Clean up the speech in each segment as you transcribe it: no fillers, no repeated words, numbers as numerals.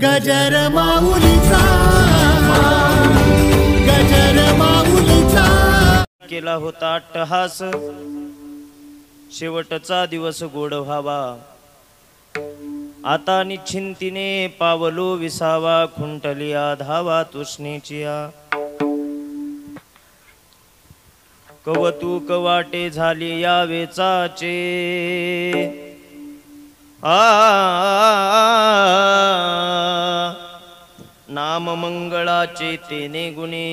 गजर माऊलीचा केला होता अट्टहास, शेवटचा दिवस गोड व्हावा. आता निश्चिंतीने पावलो विसावा, खुंटलिया धावा तृष्णेचिया. कवतूक वाटे झाले या वेचाचे, नाम मंगळाचे तेने गुणे.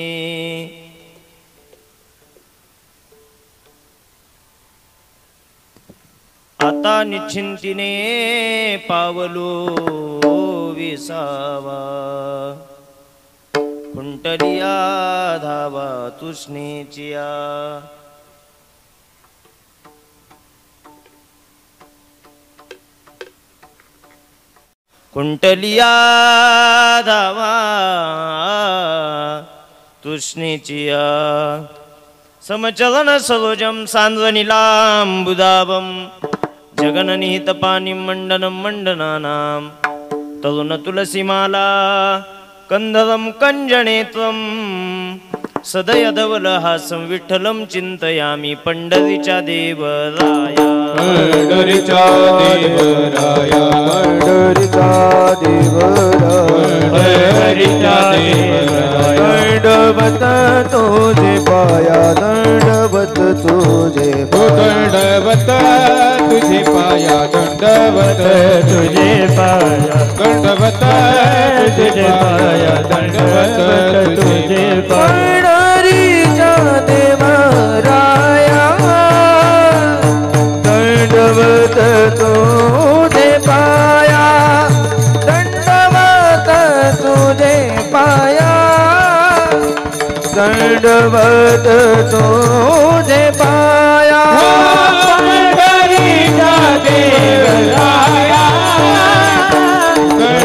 आता निश्चिंतीने पावलो विसावा, खुंटलिया धावा तृष्णेचिया. खुंटलिया धावा तृष्णेचिया. समचलन सरोजम सांद्रनिलांबुदाभं, जगननिहित पाणिं मंडनं मंडनानां. तरुण तुलसीमाला कंधरं कंजनेत्रं, सदयधवलहासं विठ्ठलं चिंतयामि. पंढरीच्या देवराया, पंढरीच्या देवराया, पंढरीच्या देवराया, दंडवत तुझे पाया, दंडवत तुझे, दंडवत तुझे पाया, दंडवत तुझे पाया, दंडवत तुझे पाया, दंडवत तुझे पाया. पंढरीच्या देवराया, दंडवत तुझे पाया, दंडवत तुझे पाया, दंडवत तुझे पाया. पंढरीच्या देवराया,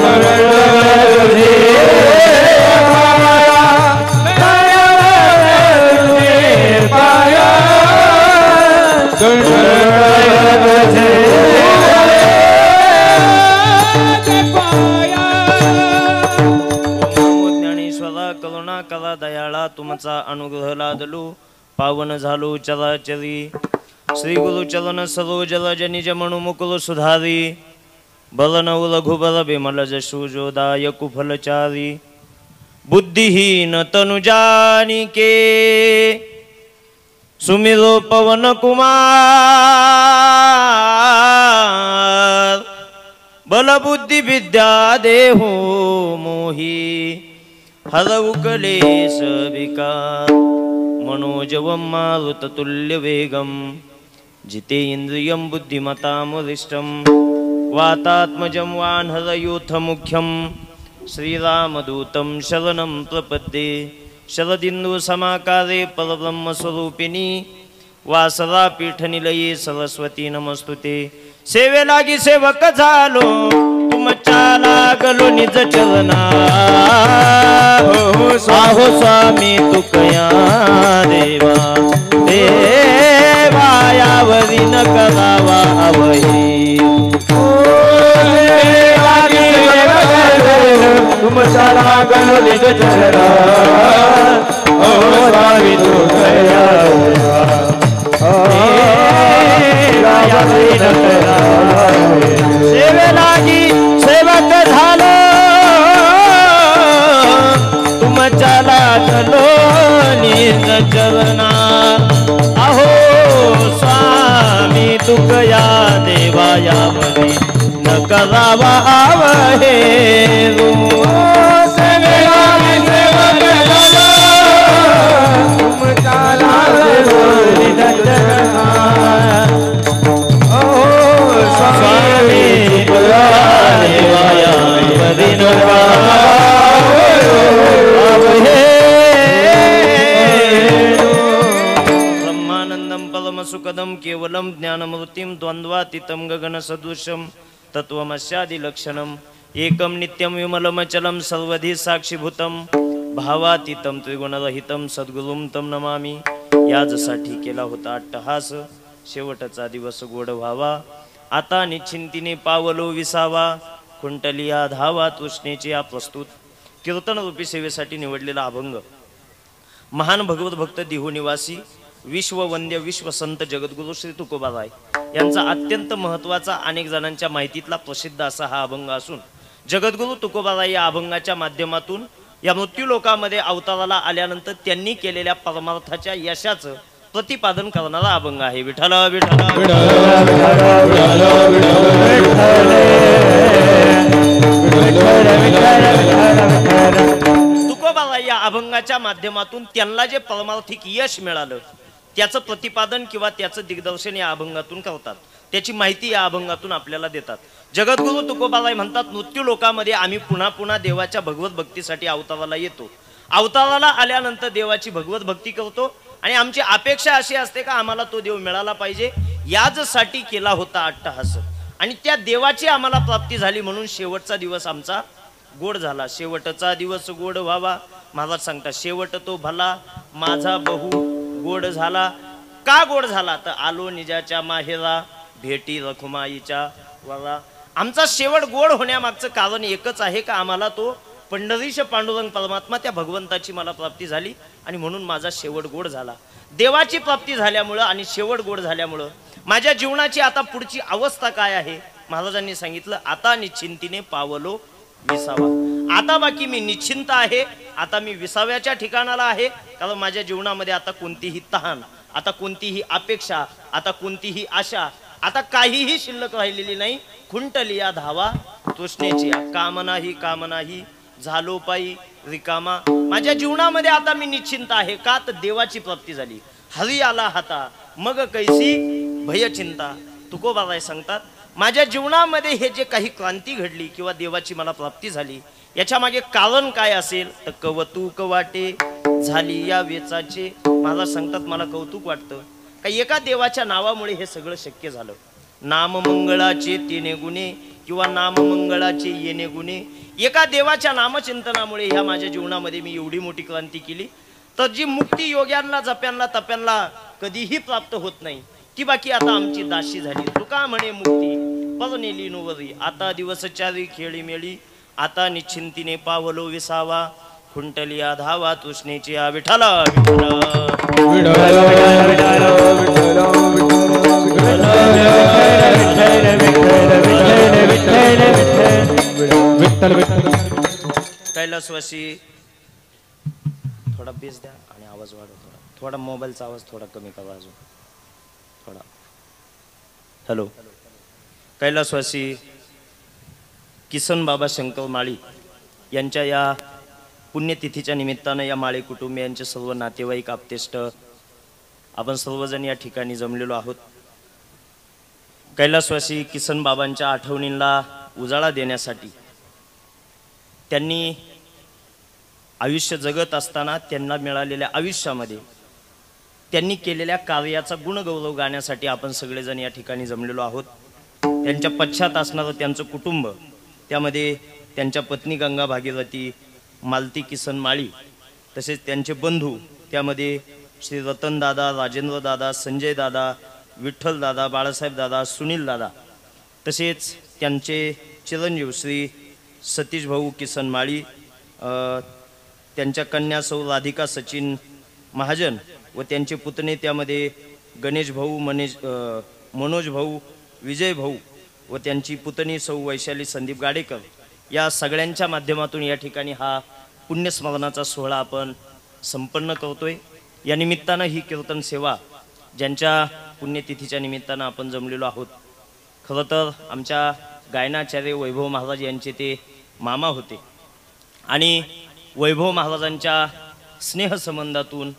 दंडवत तुझे पाया, ज्ञानेश्वरा करुणा करा दयाळा, तुमचा अनुग्रह लादलो पावन झालो चराचरी. श्री गुरु चरण सरोज रज निज म्हणू मुकुल सुधारी. बलनव रघुबर बिमल जशु जोदाय कुफलचारी. बुद्धिहीन तनु जानिके, सुमिरो पवन कुमार. बल बुद्धि विद्या देहो मोही, हरऊ कलेश विकार. मनोजवं मारुततुल्य वेगं, जितेन्द्रियं बुद्धिमतां वरिष्ठं. वातात्मजं वानरयूथ मुख्यं, श्रीरामदूतं शरणं प्रपद्ये. शरदिन्दु समाकारे परब्रह्मस्वरूपिणी, वासरा पीठनिलये सरस्वती नमस्तुते. सेवे लागी सेवक झालो, तुमच्या लागलो निज चरणा. साहो स्वामी तुकया देवा, देवा यावरी न करावा अवही. तुमच्या लागलो निज चरणा, स्वामी तुकया सेवे लागी सेवक झालो, तुमच्या लागलो निज चरणा. अहो स्वामी तुकया देवा यावरी न करावा आवहे. सेवे लागी सेवक झालो, तुमच्या लागलो निज चरणा. स्वामी तुकया देवा यावरी न करावा आवहे. ब्रह्मानंदं परमसुखदं केवलं ज्ञानमूर्तिं, द्वन्द्वातीतं गगनसदृशं तत्त्वमस्यादिलक्षणम्. एकं नित्यं विमलमचलं सर्वधी साक्षीभूतं, भावातीतं त्रिगुणरहितं सद्गुरुं तं नमामि. याजसाठी केला होता अट्टहास, शेवटचा दिवस गोड व्हावा. आता निश्चिंतीने पावलो विसावा, खुंटलिया धावा तृष्णेची या प्रस्तुत कीर्तन रूपी सेवेसाठी निवडलेला अभंग महान भगवत भक्त दिहू निवासी विश्ववंद्य विश्वसंत जगद्गुरु श्री तुकोबाराय यांचा अत्यंत महत्त्वाचा अनेक जणांच्या माहितीतला प्रसिद्ध असा हा अभंग असून जगद्गुरु तुकोबाराय या अभंगाच्या माध्यमातून या मृत्यूलोकामध्ये अवताराला आल्यानंतर त्यांनी केलेल्या परमार्थाच्या यशाचं प्रतिपादन करणारा अभंग आहे. विठ्ठला विठ्ठला तुकोबाराय या अभंगाच्या माध्यमातून त्यांना जे परमार्थिक यश मिळालं त्याचं प्रतिपादन किंवा त्याचं दिग्दर्शन या अभंगातून करतात. त्याची माहिती या अभंगातून आपल्याला देतात. जगद्गुरु तुकोबाराय म्हणतात, मृत्यू लोकामध्ये आम्ही पुन्हा पुन्हा देवाच्या भगवत भक्तीसाठी अवताराला येतो. अवताराला आल्यानंतर देवाची भगवत भक्ती करतो आणि आमची अपेक्षा अशी असते का आम्हाला तो देव मिळाला पाहिजे, याचसाठी केला होता अट्टहास आणि त्या देवाची आम्हाला प्राप्ती झाली म्हणून शेवटचा दिवस आमचा गोड झाला. शेवटचा दिवस गोड व्हावा महाराज सांगतात. शेवट तो भला माझा बहु गोड झाला. का गोड झाला तर आलो निजाच्या माहेरा भेटी रखुमाईच्या वाला. आमचा शेवट गोड होण्यामागचं कारण एकच आहे का आम्हाला तो पंढरीश पांडुरंग परमात्मा त्या भगवंताची मला प्राप्ती झाली आणि म्हणून माझा शेवट गोड झाला. देवाची प्राप्ती झाल्यामुळं आणि शेवट गोड झाल्यामुळं माझ्या जीवनाची आता पुढची अवस्था काय आहे महाराजांनी सांगितलं, आता निश्चिंतीने पावलो विसावा. आता बाकी मी निश्चिंत आहे, आता मी विसाव्याच्या ठिकाणाला आहे. कारण माझ्या जीवनामध्ये आता कोणतीही तहान, आता कोणतीही अपेक्षा, आता कोणतीही आशा, आता काहीही शिल्लक राहिलेली नाही. खुंटलिया धावा तृष्णेची कामनाही झालो पायी रिकामा. माझ्या जीवनामध्ये आता मी निश्चिंत आहे का तर देवाची प्राप्ती झाली. हरी आला हाता मग कैसी भयचिंता. तुकोबाराय सांगतात, माझ्या जीवनामध्ये हे जे काही क्रांती घडली किंवा देवाची मला प्राप्ती झाली याच्या मागे कारण काय असेल तर कौतुक वाटे झाली या वेचाचे. महाराज सांगतात, मला कौतुक वाटतं का एका देवाच्या नावामुळे हे सगळं शक्य झालं. नाममंगळाचे तिने गुणे किंवा नाममंगळाचे येणे गुणे. एका देवाच्या नामचिंतनामुळे ह्या माझ्या जीवनामध्ये मी एवढी मोठी क्रांती केली तर जी मुक्ती योग्यांना जप्यांना तप्यांना कधीही प्राप्त होत नाही ती बाकी आता आमची दाशी झाली. तुका म्हणे मुक्ती परनेली नोवरी. आता दिवस चारी खेळी मेळी आता निश्चिंतीने पावलो विसावा. खुंटलिया धावा तृष्णेची या विठ्ठला कैलासवासी. थोडा बेस द्या आणि आवाज वाढव. थोडा मोबाईलचा आवाज थोडा कमी करा अजून थोडा. हॅलो. कैलासवासी किसन बाबा शंकर माळी यांच्या या पुण्यतिथीच्या निमित्तानं या माळी कुटुंबियांचे सर्व नातेवाईक आप्तेष्ट आपण सर्वजण या ठिकाणी जमलेलो आहोत. कैलासवासी किसन बाबांच्या आठवणींना उजाळा देण्यासाठी त्यांनी आयुष्य जगत असताना त्यांना मिळालेल्या आयुष्यामध्ये त्यांनी केलेल्या कार्याचा गुणगौरव गाण्यासाठी आपण सगळेजण या ठिकाणी जमलेलो आहोत. त्यांच्या पश्चात असणारं त्यांचं कुटुंब, त्यामध्ये त्यांच्या पत्नी गंगा भागीरथी, मालती किसन माळी, तसेच त्यांचे बंधू, त्यामध्ये श्री रतन दादा, राजेंद्र दादा, संजय दादा, विठ्ठल दादा, बाळासाहेब दादा, सुनील दादा, तसेच त्यांचे चिरंजीव श्री सतीश भाऊ किसन माळी, त्यांच्या कन्या सौ राधिका सचिन महाजन व त्यांचे पुतणे, त्यामध्ये गणेश भाऊ, मनोज भाऊ, विजय भाऊ व त्यांची पुतणी सौ वैशाली संदीप गाडेकर, या सगळ्यांच्या माध्यमातून या ठिकाणी हा पुण्यस्मरणाचा सोहळा आपण संपन्न करतोय. या निमित्तानं ही कीर्तन सेवा ज्यांच्या पुण्यतिथीच्या निमित्तानं आपण जमलेलो आहोत. खरं तर आमच्या गायनाचार्य वैभव महाराज यांचे ते मामा होते आणि वैभव महाराजांच्या स्नेहसंबंधातून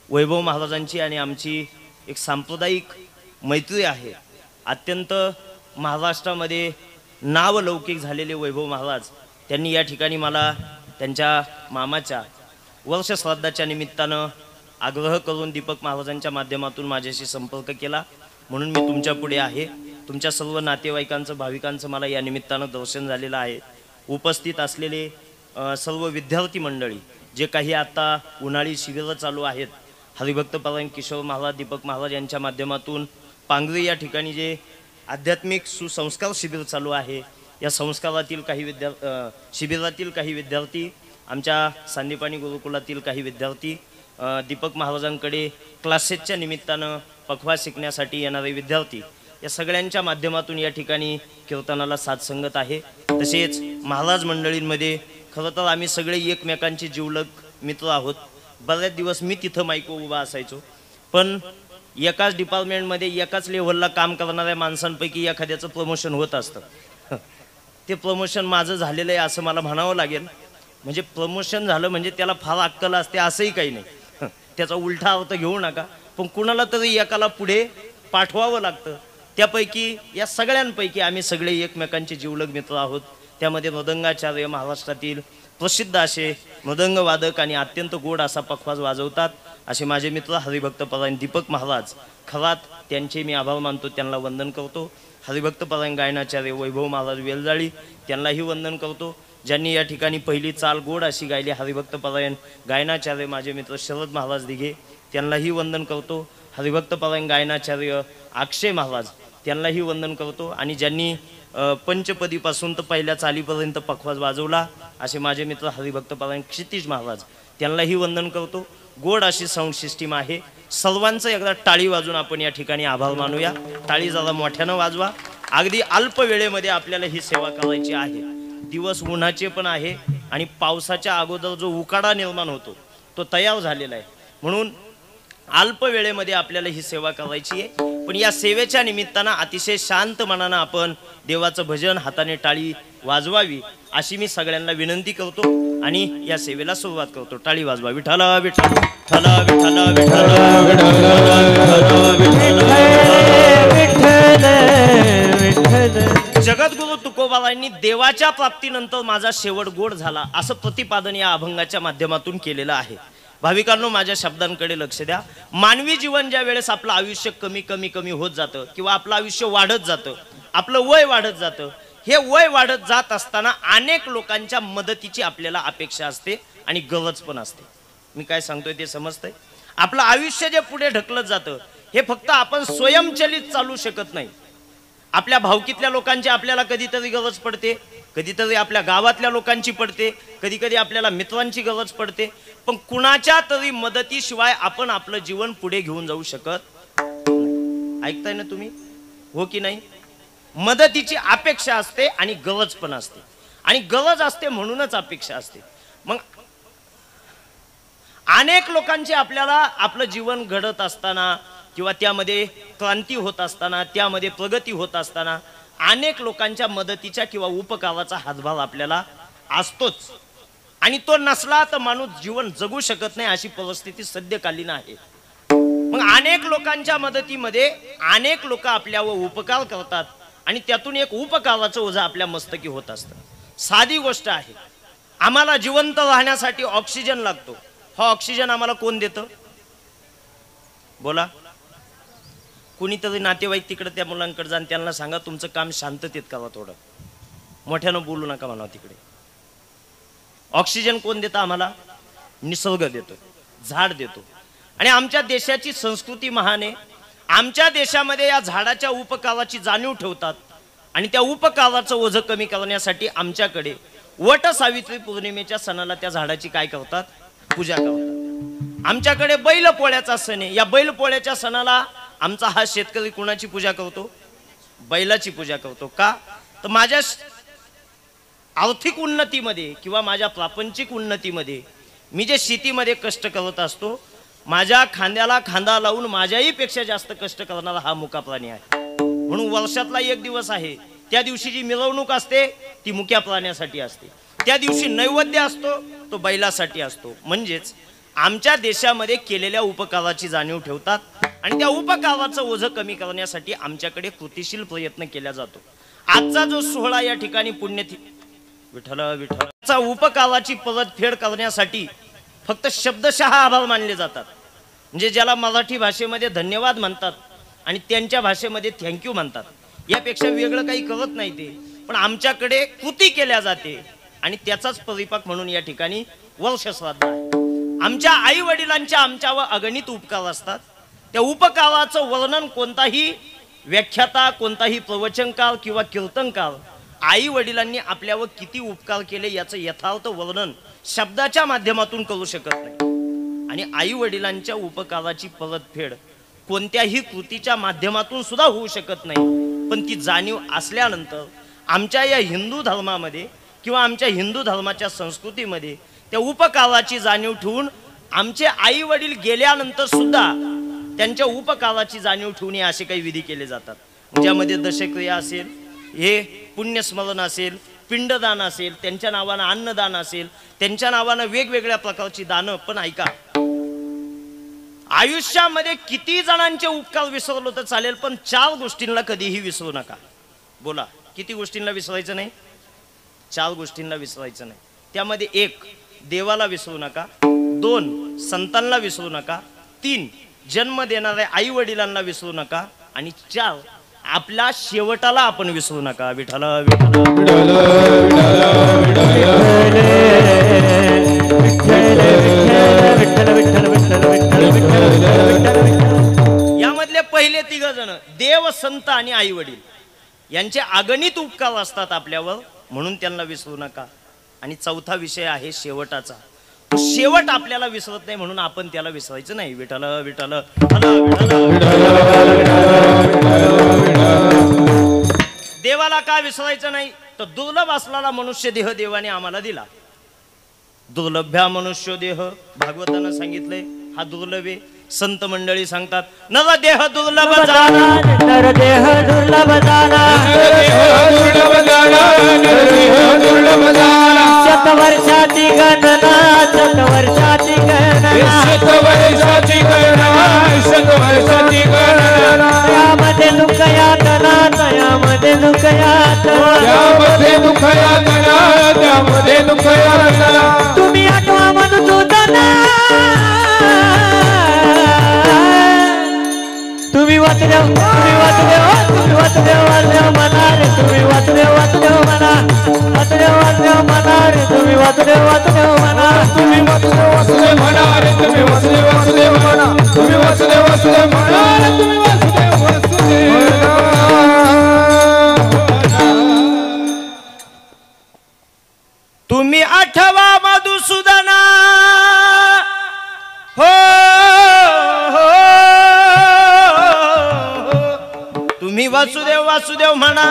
वैभव महाराजांची आणि आमची एक सांप्रदायिक मैत्री आहे. अत्यंत महाराष्ट्रामध्ये नावलौकिक झालेले वैभव महाराज त्यांनी या ठिकाणी मला त्यांच्या मामाच्या वर्षश्राद्धाच्या निमित्तानं आग्रह करून दीपक महाराजांच्या माध्यमातून माझ्याशी संपर्क केला. म्हणून मी तुमच्या पुढे आहे. तुमच्या सर्व नातेवाईकांचं, भाविकांचं मला या निमित्तानं दर्शन झालेलं आहे. उपस्थित असलेले सर्व विद्यार्थी मंडळी, जे काही आता उन्हाळी शिबिरं चालू आहेत, हरिभक्तपरायण किशोर महाराज, दीपक महाराज यांच्या माध्यमातून पांगरी या ठिकाणी जे आध्यात्मिक सुसंस्कार शिबिर चालू आहे, या संस्कारातील काही शिबिरातील काही विद्यार्थी, आमच्या सांदीपानी गुरुकुलातील काही विद्यार्थी, दीपक महाराजांकडे क्लासेसच्या निमित्तानं पखवाज शिकण्यासाठी येणारे विद्यार्थी, या सगळ्यांच्या माध्यमातून या ठिकाणी कीर्तनाला साथ संगत आहे. तसेच महाराज मंडळींमध्ये खरं तर आम्ही सगळे एकमेकांचे जिवलग मित्र आहोत. बरेच दिवस मी तिथं माईकवर उभा असायचो, पण एकाच डिपार्टमेंटमध्ये एकाच लेव्हलला काम करणाऱ्या माणसांपैकी एखाद्याचं प्रमोशन होत असतं. ते प्रमोशन माझं झालेलं आहे असं मला म्हणावं लागेल. म्हणजे प्रमोशन झालं म्हणजे त्याला फार अक्कल असते असंही काही नाही, त्याचा उलटा अर्थ घेऊ नका. पण कुणाला तरी एकाला पुढे पाठवावं लागतं. त्यापैकी या सगळ्यांपैकी आम्ही सगळे एकमेकांचे जिवलग मित्र आहोत. त्यामध्ये मृदंगाचार्य महाराष्ट्रातील प्रसिद्ध असे मृदंगवादक आणि अत्यंत गोड असा पखवाज वाजवतात असे माझे मित्र हरिभक्तपरायण दीपक महाराज. खरात त्यांचे मी आभार मानतो, त्यांना वंदन करतो. हरिभक्तपरायण गायनाचार्य वैभव महाराज वेलजाळी, त्यांनाही वंदन करतो. ज्यांनी या ठिकाणी पहिली चाल गोड अशी गायली हरिभक्तपरायण गायनाचार्य माझे मित्र शरद महाराज दिघे, त्यांनाही वंदन करतो. हरिभक्तपरायण गायनाचार्य अक्षय महाराज, त्यांनाही वंदन करतो. आणि ज्यांनी पंचपदीपासून तर पहिल्या चालीपर्यंत पखवाज वाजवला असे माझे मित्र हरिभक्तपरायण क्षितिज महाराज, त्यांनाही वंदन करतो. गोड अशी साऊंड सिस्टीम आहे. सर्वांचं एकदा टाळी वाजून आपण या ठिकाणी आभार मानूया. टाळी जरा मोठ्यानं वाजवा. अगदी अल्प वेळेमध्ये आपल्याला ही सेवा करायची आहे. दिवस उन्हाचे पण आहे आणि पावसाच्या अगोदर जो उकाडा निर्माण होतो तो तयार झालेला आहे. म्हणून अल्प वेळेमध्ये आपल्याला ही सेवा करायची आहे. पण या सेवेच्या निमित्तानं अतिशय शांत मनानं आपण देवाचं भजन हाताने टाळी वाजवावी अशी मी सगळ्यांना विनंती करतो आणि या सेवेला सुरुवात करतो. टाळी वाजवा. विठ्ठल विठ्ठल विठ्ठल विठ्ठल. जगद्गुरु तुकोबारायांनी देवाच्या प्राप्तीनंतर माझा शेवट गोड झाला असं प्रतिपादन या अभंगाच्या माध्यमातून केलेलं आहे. भाविकांनो, माझ्या शब्दांकडे लक्ष द्या. मानवी जीवन ज्या वेळेस आपलं आयुष्य कमी कमी कमी होत जातं किंवा आपलं आयुष्य वाढत जातं, आपलं वय वाढत जातं, हे वय वाढत जात असताना अनेक लोकांच्या मदतीची आपल्याला अपेक्षा असते आणि गरज पण असते. मी काय सांगतोय ते समजतंय? आपलं आयुष्य जे पुढे ढकलत जातं हे फक्त आपण स्वयंचलित चालू शकत नाही. आपल्या भावकीतल्या लोकांची आपल्याला कधीतरी गरज पडते, कधीतरी आपल्या गावातल्या लोकांची पडते, कधी कधी आपल्याला मित्रांची गरज पडते. पण कुणाच्या तरी मदतीशिवाय आपण आपलं जीवन पुढे घेऊन जाऊ शकत नाही. ऐकताय ना तुम्ही? हो की नाही? मदतीची अपेक्षा असते आणि गरज पण असते. आणि गरज असते म्हणूनच अपेक्षा असते. मग अनेक लोकांची आपल्याला आपलं जीवन घडत असताना किंवा त्यामध्ये क्रांती होत असताना, त्यामध्ये प्रगती होत असताना अनेक लोकांच्या मदतीच्या किंवा उपकाराचा हातभार आपल्याला असतोच. आणि तो नसला तर माणूस जीवन जगू शकत नाही अशी परिस्थिती सद्यकालीन आहे. मग अनेक लोकांच्या मदतीमध्ये अनेक लोक आपल्यावर उपकार करतात आणि त्यातून एक उपकाराचं ओझं आपल्या मस्तकी होत असतं. साधी गोष्ट आहे. आम्हाला जिवंत राहण्यासाठी ऑक्सिजन लागतो. हा ऑक्सिजन आम्हाला कोण देतं? बोला. कुणीतरी नातेवाईक तिकडे त्या मुलांकडे जाऊन त्यांना सांगा तुमचं काम शांततेत करा, थोडं मोठ्यानं बोलू नका म्हणा. तिकडे ऑक्सिजन कोण देतं आम्हाला? निसर्ग देतो, झाड देतो. आणि आमच्या देशाची संस्कृती महान आहे. आमच्या देशामध्ये या झाडाच्या उपकाराची जाणीव ठेवतात आणि त्या उपकाराचं ओझं कमी करण्यासाठी आमच्याकडे वट सावित्री पौर्णिमेच्या सणाला त्या झाडाची काय करतात? पूजा करतात. आमच्याकडे बैलपोळ्याचा सण आहे. या बैलपोळ्याच्या सणाला आमचा हा शेतकरी कुणाची पूजा करतो? बैलाची पूजा करतो. का? तर माझ्या आर्थिक उन्नतीमध्ये किंवा माझ्या प्रापंचिक उन्नतीमध्ये मी जे शेतीमध्ये कष्ट करत असतो, माझ्या खांद्याला खांदा लावून माझ्याही पेक्षा जास्त कष्ट करणारा हा मुका प्राणी आहे. म्हणून वर्षातला एक दिवस आहे, त्या दिवशी जी मिरवणूक असते ती मुक्या प्राण्यासाठी असते. त्या दिवशी नैवेद्य असतो तो बैलासाठी असतो. म्हणजेच आमच्या देशामध्ये केलेल्या उपकाराची जाणीव ठेवतात आणि त्या उपकाराचं ओझं कमी करण्यासाठी आमच्याकडे कृतिशील प्रयत्न केला जातो. आजचा जो सोहळा या ठिकाणी पुण्यतिथी विठ्ठल विठ्ठलचा उपकाराची परतफेड करण्यासाठी फक्त शब्दशः आभार मानले जातात. म्हणजे ज्याला मराठी भाषेमध्ये धन्यवाद म्हणतात आणि त्यांच्या भाषेमध्ये थँक्यू म्हणतात, यापेक्षा वेगळं काही करत नाही ते. पण आमच्याकडे कृती केल्या जाते आणि त्याचाच परिपाक म्हणून या ठिकाणी वर्षश्राद्ध आहे. आमच्या आई वडिलांच्या आमच्यावर अगणित उपकार असतात. त्या उपकाराचं वर्णन कोणताही व्याख्याता, कोणताही प्रवचनकार किंवा कीर्तनकार आई वडिलांनी आपल्यावर किती उपकार केले याचं यथार्थ वर्णन शब्दाच्या माध्यमातून करू शकत नाही आणि आई वडिलांच्या उपकाराची परतफेड कोणत्याही कृतीच्या माध्यमातून सुद्धा होऊ शकत नाही. पण ती जाणीव असल्यानंतर आमच्या या हिंदू धर्मामध्ये किंवा आमच्या हिंदू धर्माच्या संस्कृतीमध्ये त्या उपकाराची जाणीव ठेवून आमचे आई वडील गेल्यानंतर सुद्धा त्यांच्या उपकाराची जाणीव ठेवून असे काही विधी केले जातात, ज्यामध्ये दशक्रिया असेल, हे पुण्यस्मरण असेल, पिंडदान असेल, त्यांच्या नावानं अन्नदान असेल, त्यांच्या नावानं वेगवेगळ्या प्रकारची दानं. पण ऐका, आयुष्यामध्ये किती जणांचे उपकार विसरलो तर चालेल, पण 4 गोष्टींना कधीही विसरू नका. बोला, किती गोष्टींना विसरायचं नाही? 4 गोष्टींना विसरायचं नाही. त्यामध्ये 1, देवाला विसरू नका. 2, संतांना विसरू नका. 3, जन्म देणाऱ्या आई वडिलांना विसरू नका. आणि 4, आपल्या शेवटाला आपण विसरू नका. विठ्ठल विठ्ठल यामधले पहिले 3 जण देव, संत आणि आई वडील यांचे अगणित उपकार असतात आपल्यावर, म्हणून त्यांना विसरू नका. आणि 4था विषय आहे शेवटाचा. शेवट आपल्याला विसरत नाही म्हणून आपण त्याला विसरायचं नाही. विठ्ठल विठ्ठल देवाला का विसरायचं नाही तर दुर्लभ असलेला मनुष्य देह देवाने आम्हाला दिला. दुर्लभ्या मनुष्य देह भागवतानं सांगितलंय, हा दुर्लभ आहे. संत मंडळी सांगतात, नर देह दुर्लभ झाला, नर देह दुर्लभ झाला, शतवर्षाची गणना, शतवर्षाची गणना, शतवर्षाची गणना, त्यामध्ये दुःख यातना, त्यामध्ये दुःख यातना, त्यामध्ये दुःख यातना, त्यामध्ये दुःख यातना. तुम्ही आठवा मधुसूदना, तुम्ही वाचदेव, तुम्ही वाचदेव, तुम्ही वाचदेव, वाचदेव म्हणा रे, तुम्ही वाचदेव, वाचदेव म्हणा, वाचदेव, वाचदेव म्हणा रे, तुम्ही वाचदेव, वाचदेव म्हणा, तुम्ही वाचदेव, वाचदेव म्हणा रे, तुम्ही वाचदेव, वाचदेव म्हणा, तुम्ही वाचदेव, वाचदेव म्हणा रे, तुम्ही वाचदेव, वाचदेव म्हणा. तुम्ही आठवा मधुसूदना, हो तुम्ही वासुदेव, वासुदेव म्हणा,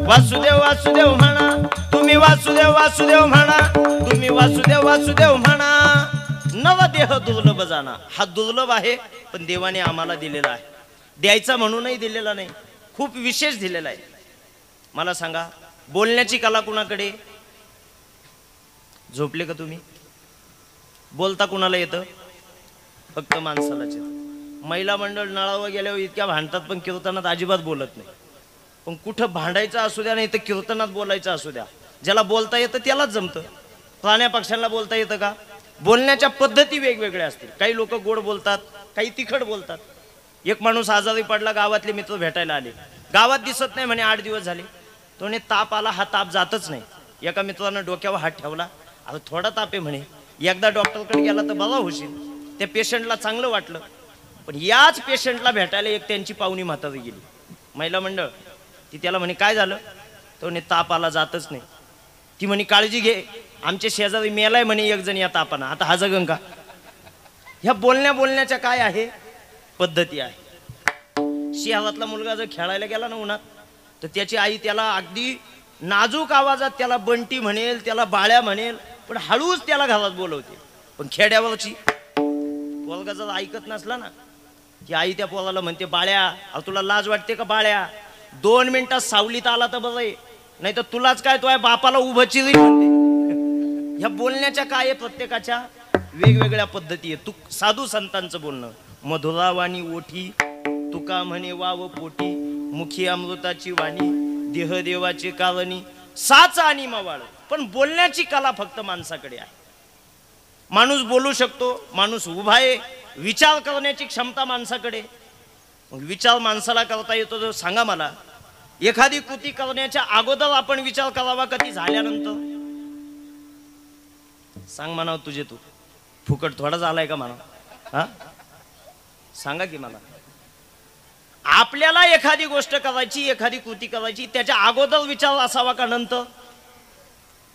वासुदेव, वासुदेव म्हणा, तुम्ही वासुदेव, वासुदेव म्हणा, तुम्ही वासुदेव, वासुदेव म्हणा. नवदेह दुर्लभ जाणा, हा दुर्लभ आहे पण देवाने आम्हाला दिलेला आहे. द्यायचा म्हणूनही दिलेला नाही, खूप विशेष दिलेला आहे. मला सांगा, बोलण्याची कला कुणाकडे? झोपले का तुम्ही? बोलता कुणाला येतं? फक्त माणसालाच येतं. महिला मंडळ नळावर गेल्यावर इतक्या भांडतात पण कीर्तनात अजिबात बोलत नाही. पण कुठं भांडायचं असू द्या, नाही तर कीर्तनात बोलायचं असू द्या, ज्याला बोलता येतं त्यालाच जमतं. प्राण्या पक्ष्यांना बोलता येतं का? बोलण्याच्या पद्धती वेगवेगळ्या असतील. काही लोक गोड बोलतात, काही तिखट बोलतात. एक माणूस आजारी पडला, गावातले मित्र भेटायला आले, गावात दिसत नाही म्हणे 8 दिवस झाले. तो म्हणे ताप आला, हा ताप जातच नाही. एका मित्रानं डोक्यावर हात ठेवला, अरे थोडा ताप आहे म्हणे, एकदा डॉक्टरकडे गेला तर बरा होशील. त्या पेशंटला चांगलं वाटलं. पण याच पेशंटला भेटायला एक त्यांची पाहुणी म्हातारी गेली, महिला मंडळ. ती त्याला म्हणे काय झालं? तो म्हणे ताप आला, जातच नाही. ती म्हणे काळजी घे, आमच्या शेजारी मेलाय म्हणे एक जण या तापानं, आता हा जगन का? ह्या बोलण्याच्या काय आहे? पद्धती आहे. शहरातला मुलगा जर खेळायला गेला ना उन्हात, तर त्याची आई त्याला अगदी नाजूक आवाजात त्याला बंटी म्हणेल, त्याला बाळ्या म्हणेल, पण हळूच त्याला घरात बोलवते. पण खेड्यावरची पोरगा जर ऐकत नसला ना, की आई त्या पोराला म्हणते बाळ्या. अहो तुला लाज वाटते का बाळ्या? 2 मिनिटात सावलीत आला तर बरं आहे, नाही तर तुलाच काय, तो बापाला उभं चिरी म्हणते. ह्या बोलण्याच्या काय आहे? प्रत्येकाच्या वेगवेगळ्या पद्धती आहे. साधू संतांचं बोलणं, मधुरावाणी ओठी, तुका म्हणे वाव पोटी, मुखी अमृताची वाणी, देह देवाची कारणी, साच आणि मवाळ. पण बोलण्याची कला फक्त माणसाकडे आहे. माणूस बोलू शकतो, माणूस उभा आहे. विचार करण्याची क्षमता माणसाकडे. विचार माणसाला करता येतो तर सांगा मला, एखादी कृती करण्याच्या अगोदर आपण विचार करावा का ती झाल्यानंतर? सांग म्हणाव तुझे तू, फुकट थोडा झालाय का म्हणा? हा सांगा की मला. आपल्याला एखादी गोष्ट करायची, एखादी कृती करायची, त्याच्या अगोदर विचार असावा का नंतर?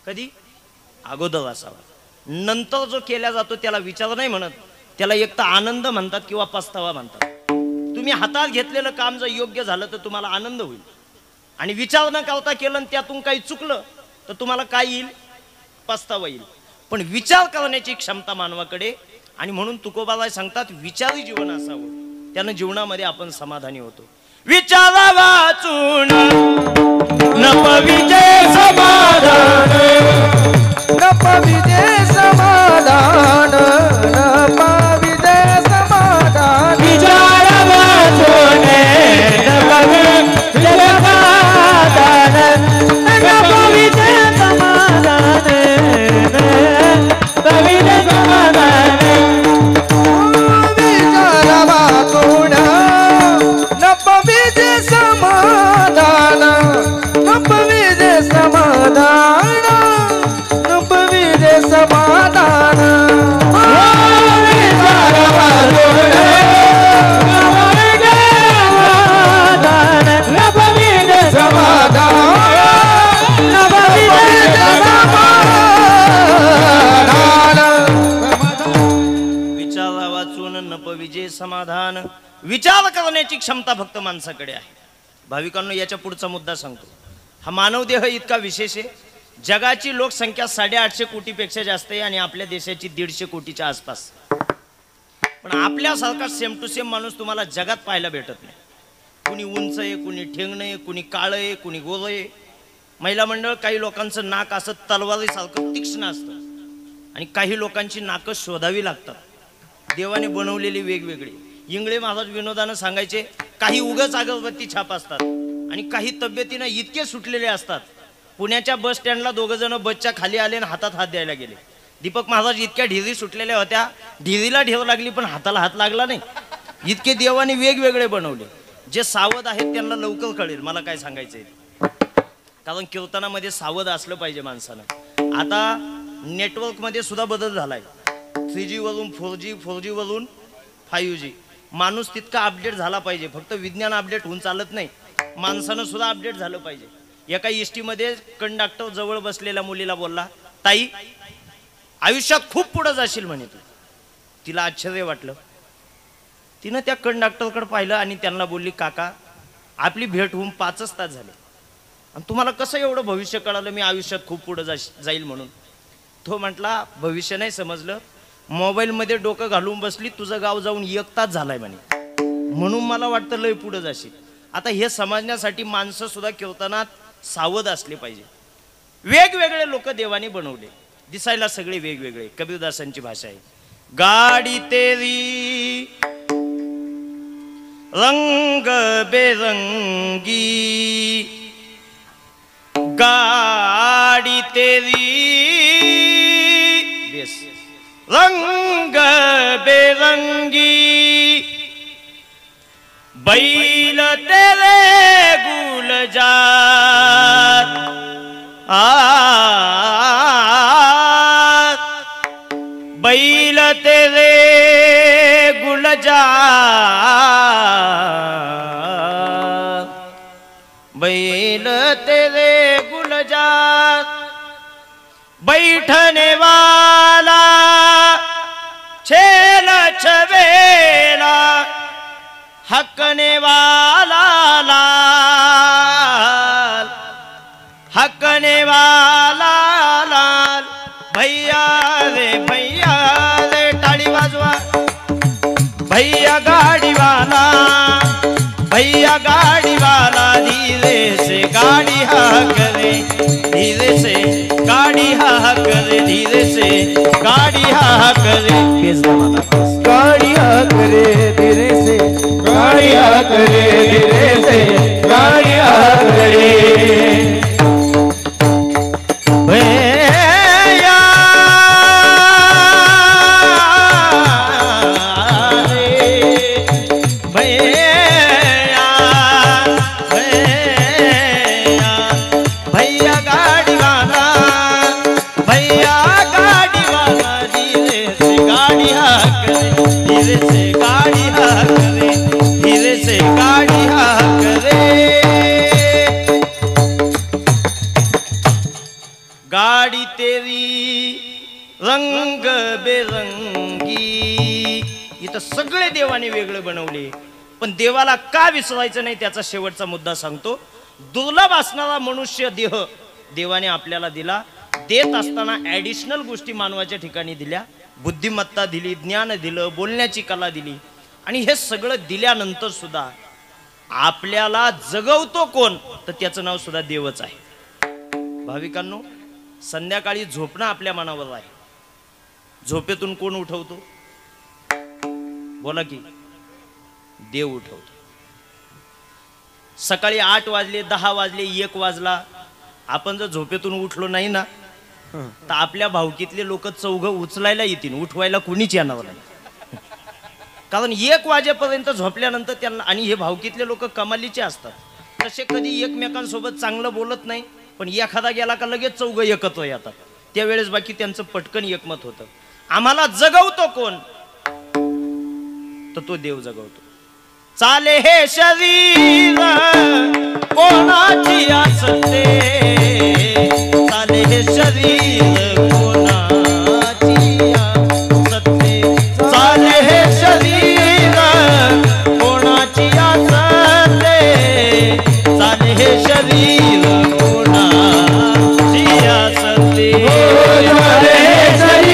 कधी अगोदर असावा. नंतर जो केला जातो त्याला विचार नाही म्हणत, त्याला एक तर आनंद म्हणतात किंवा पस्तावा म्हणतात. तुम्ही हातात घेतलेलं काम जर योग्य झालं तर तुम्हाला आनंद होईल, आणि विचार न करता केलं आणि त्यातून काही चुकलं तर तुम्हाला काय येईल? पस्तावा येईल. पण विचार करण्याची क्षमता मानवाकडे, आणि म्हणून तुकोबाबाई सांगतात विचारी जीवन असावं, त्यानं जीवनामध्ये आपण समाधानी होतो. विचारा वाचून नपविजय समाधान, नपविजय समाधान, नपविजय समाधान. विचारा वाचून नपविजय समाधान, नपविजय समाधान, नपविजय समाधान. विचारा वाचून नपविजय समाधान, नपविजय समाधान, नपविजय समाधान. विचारा वाचून नपविजय समाधान. विचार करण्याची क्षमता फक्त माणसाकडे आहे. भाविकांनो, याच्या पुढचा मुद्दा सांगतो. हा मानव देह इतका विशेष आहे. जगाची लोकसंख्या 850 कोटीपेक्षा जास्त आहे आणि आपल्या देशाची 150 कोटीच्या आसपास. पण आपल्यासारखा सेम टू सेम माणूस तुम्हाला जगात पाहायला भेटत नाही. कुणी उंच आहे, कुणी ठेंगणं आहे, कुणी काळं आहे, कुणी गोरं आहे. महिला मंडळ, काही लोकांचं नाक असं तलवारीसारखं तीक्ष्ण असतं आणि काही लोकांची नाकं शोधावी लागतात. देवाने बनवलेली वेगवेगळी. इंगळे महाराज विनोदानं सांगायचे, काही उगाच अगरबत्ती छाप असतात आणि काही तब्येतीनं इतके सुटलेले असतात. पुण्याच्या बस स्टँडला 2 जण बसच्या खाली आले आणि हातात हात द्यायला गेले. दीपक महाराज इतक्या ढिरी सुटलेल्या होत्या, ढिरीला ढेव लागली पण हाताला हात लागला नाही. इतके देवाने वेगवेगळे बनवले. जे सावध आहेत त्यांना लवकर कळेल मला काय सांगायचंय, कारण कीर्तनामध्ये सावध असलं पाहिजे माणसानं. आता नेटवर्कमध्ये सुद्धा बदल झालाय. 3G वरून 4G, 4G वरून 5G. माणूस तितका अपडेट झाला पाहिजे. फक्त विज्ञान अपडेट होऊन चालत नाही, माणसानं सुद्धा अपडेट झालं पाहिजे. एका एसटी मध्ये कंडक्टर जवळ बसलेल्या मुलीला बोलला, ताई आयुष्यात खूप पुढे जाशील म्हणे तू. तिला आश्चर्य वाटलं. तिनं त्या कंडक्टरकडे पाहिलं आणि त्यांना बोलली, काका आपली भेट होऊन 5च तास झाले आणि तुम्हाला कसं एवढं भविष्य कळालं मी आयुष्यात खूप पुढे जाईल म्हणून? तो म्हटला, भविष्य नाही समजलं, मोबाईलमध्ये डोकं घालून बसली, तुझं गाव जाऊन 1 तास झालाय म्हणे, म्हणून मला वाटतं लय पुढे जाशील. आता हे समजण्यासाठी माणसं सुद्धा कीर्तनात सावध असले पाहिजे. वेगवेगळे लोक देवाने बनवले, दिसायला सगळे वेगवेगळे. कबीरदासांची भाषा आहे, गाडी तेरी रंग बेरंगी, गाडी तेरी बेस रंग बेरंगी, बैल तेरे गुलजार बैल तेरे गुलजार, बैल तेरे गुलजार, बैठने वाला छेल छबेला, हकने वाला लाल, हकने वाला लाल. भैया रे टाळी वाजवा, भैया गाड़ी वाला, भैया गाड़ी वाला, धीरे से गाड़ी हाँ करे, धीरे से गाड़ी हाँ करे, धीरे से गाड़ी हाँ करे, गाड़ी हाँ करे, धीरे से गाड़ी हाँ करे, धीरे से गाड़ी हाँ करे. धीरे से गाड़ी हाँ करे, धीरे से गाड़ी रंग बेरंगी. इथं सगळे देवाने वेगळे बनवले, पण देवाला का विसरायचं नाही त्याचा शेवटचा मुद्दा सांगतो. दुर्लभ असणारा मनुष्य देह देवाने आपल्याला दिला. देत असताना ॲडिशनल गोष्टी मानवाच्या ठिकाणी दिल्या. बुद्धिमत्ता दिली, ज्ञान दिलं, बोलण्याची कला दिली. आणि हे सगळं दिल्यानंतर सुद्धा आपल्याला जगवतो कोण, तर त्याचं नाव सुद्धा देवच आहे. भाविकांनो, संध्याकाळी झोपणं आपल्या मनावर आहे. झोपेतून कोण उठवतो? बोला की, देव उठवतो. सकाळी 8 वाजले, 10 वाजले, 1 वाजला, आपण जर झोपेतून उठलो नाही ना, तर आपल्या भावकीतले लोक चौघं उचलायला येतील, उठवायला कोणीच येणार नाही. कारण 1 वाजेपर्यंत झोपल्यानंतर त्यांना, आणि हे भावकीतले लोक कमालीचे असतात, तसे कधी एकमेकांसोबत चांगलं बोलत नाही, पण एखादा गेला का लगेच चौघं एकत्र येतात. त्यावेळेस बाकी त्यांचं पटकन एकमत होतं. आम्हाला जगवतो कोण, तर तो देव जगवतो. चाले हे शरीर कोणाची असते, चाले हे शरीर कोणाची असते, चाले हे शरीर कोणाची असते, चाले हे शरीर कोणाची असते. चाले हे शरीर कोणाची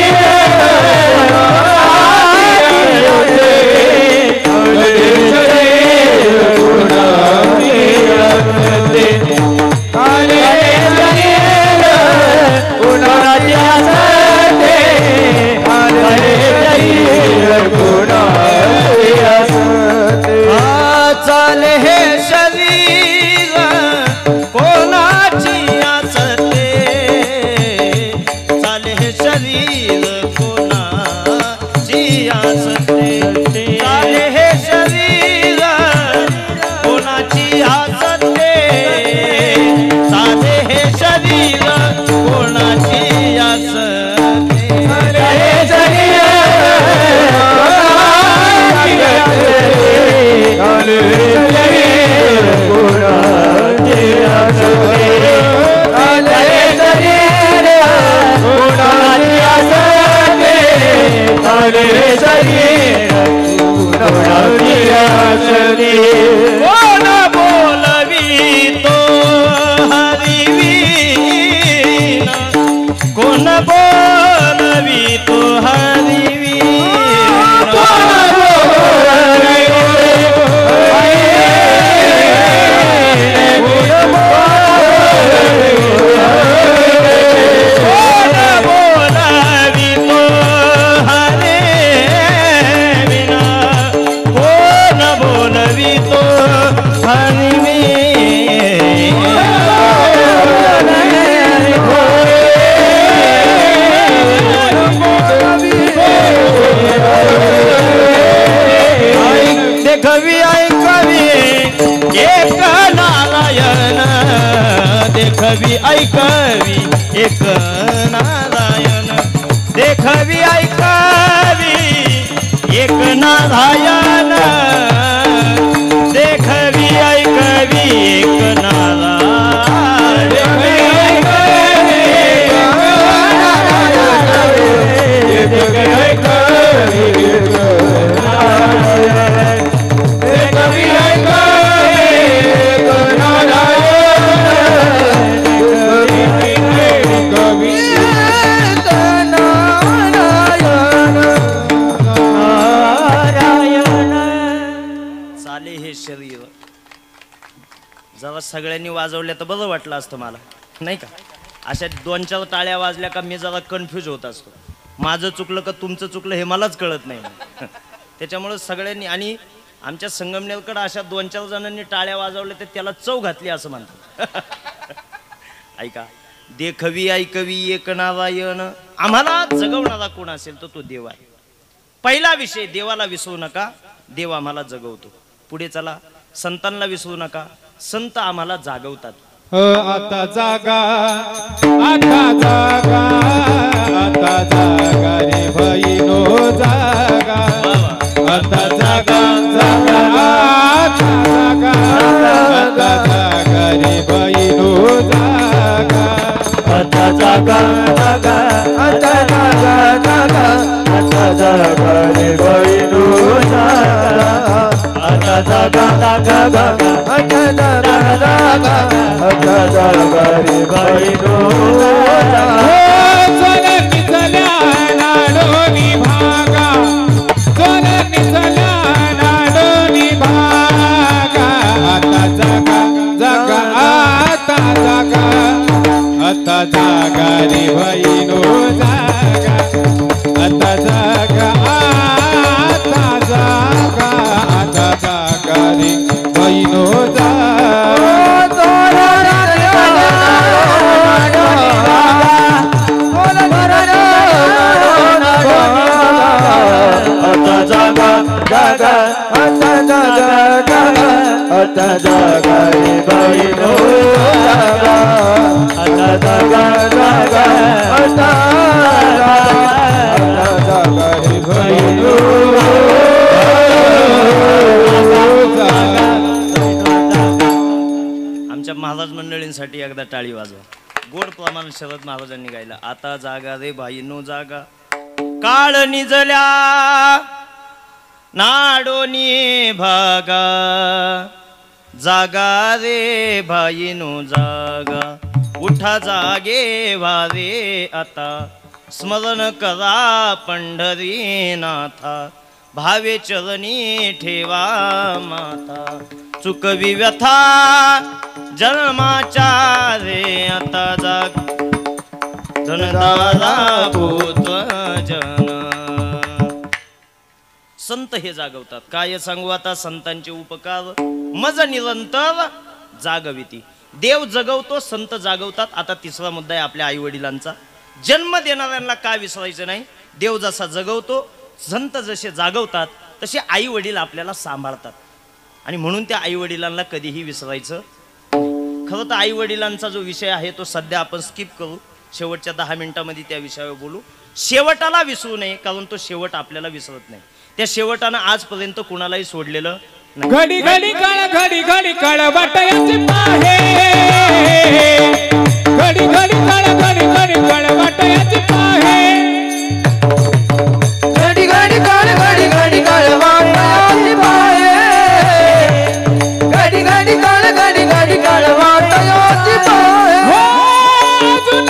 असते, चाले हे शरीर कोणाची असते, चाले हे शरीर कोणाची असते, चाले हे शरीर कोणाची असते, चाले हे शरीर कोण बोलवितो हरिवीण, कोण बोलवितो हरिवीण, देखवी ऐकवी एक नारायण, देखवी ऐकवी एक नारायण, देखवी ऐकवी एक नारायण, देखवी ऐकवी एक नारायण, देखवी ऐकवी एक नारायण. शरीर जरा सगळ्यांनी वाजवल्या तर बरं वाटलं असतं मला, नाही का? अशा 2-4 टाळ्या वाजल्या का मी जरा कन्फ्यूज होत असतो. माझं चुकलं का तुमचं चुकलं हे मलाच कळत नाही. त्याच्यामुळे सगळ्यांनी, आणि आमच्या संगमनेरकडे अशा 2-4 जणांनी टाळ्या वाजवल्या तर त्याला चव घातली असं म्हणतात. ऐका, देखवी ऐकवी एक नारायण. आम्हाला जगवणारा कोण असेल तर तो देव आहे. पहिला विषय, देवाला विसरू नका, देव आम्हाला जगवतो. पुढे चला, संतांना विसरू नका, संत आम्हाला जागवतात. आता जागा, आता जागा, आता जागा रे बहिनो जागा, आता जागा, जागा, आता जागा, आता जागा रे बहिनो जागा, आता जागा, जागा, आता जागा जागा रे बहिणो जागा आता जागा जागा जागा आता जागा जागा आता जागा रे बहिणो जागा चल निचल्या नाडोनी भागा चल निचल्या नाडोनी भागा आता जागा जागा आता जागा रे बहिणो जागा आता जागा रे बहिणो जागा आता जागा जागा आता जागा आता जागा रे बहिणो जागा आता जागा जागा आता जागा रे बहिणो जागा. आमच्या महाराज मंडळींसाठी एकदा टाळी वाजवा. गोड प्रमाण शरद महाराजांनी गायला. आता जागा रे भाईनो जागा काळ निजल्या नाडोनी भागा जागा रे भाईनो जागा उठा जागे वारे आता स्मरण करा पंढरीनाथा भावे चरणी ठेवा माता चुकवी व्यथा जन्माच्या रे आता जाग धनदारा पुत्र जन. संत हे जागवतात. काय सांगू आता संतांचे उपकार मज निरंतर जागविती. देव जगवतो संत जागवतात. आता तिसरा मुद्दा आहे आपल्या आई वडिलांचा. जन्म देणाऱ्यांना काय विसरायचं नाही. देव जसा जगवतो संत जसे जागवतात तसे आई वडील आपल्याला सांभाळतात आणि म्हणून त्या आई वडिलांना कधीही विसरायचं. खरं तर आई वडिलांचा जो विषय आहे तो सध्या आपण स्किप करू. शेवटच्या 10 मिनिटांमध्ये त्या विषयावर बोलू. शेवटाला विसरू नये कारण तो शेवट आपल्याला विसरत नाही. त्या शेवटानं आजपर्यंत कुणालाही सोडलेलं नाही. घडी घडी काळ वाटायची पाहे घडी घडी काळ वाटायची पाहे घडी घडी काळ वाटायची पाहे घडी घडी काळ वाटायची पाहे अजून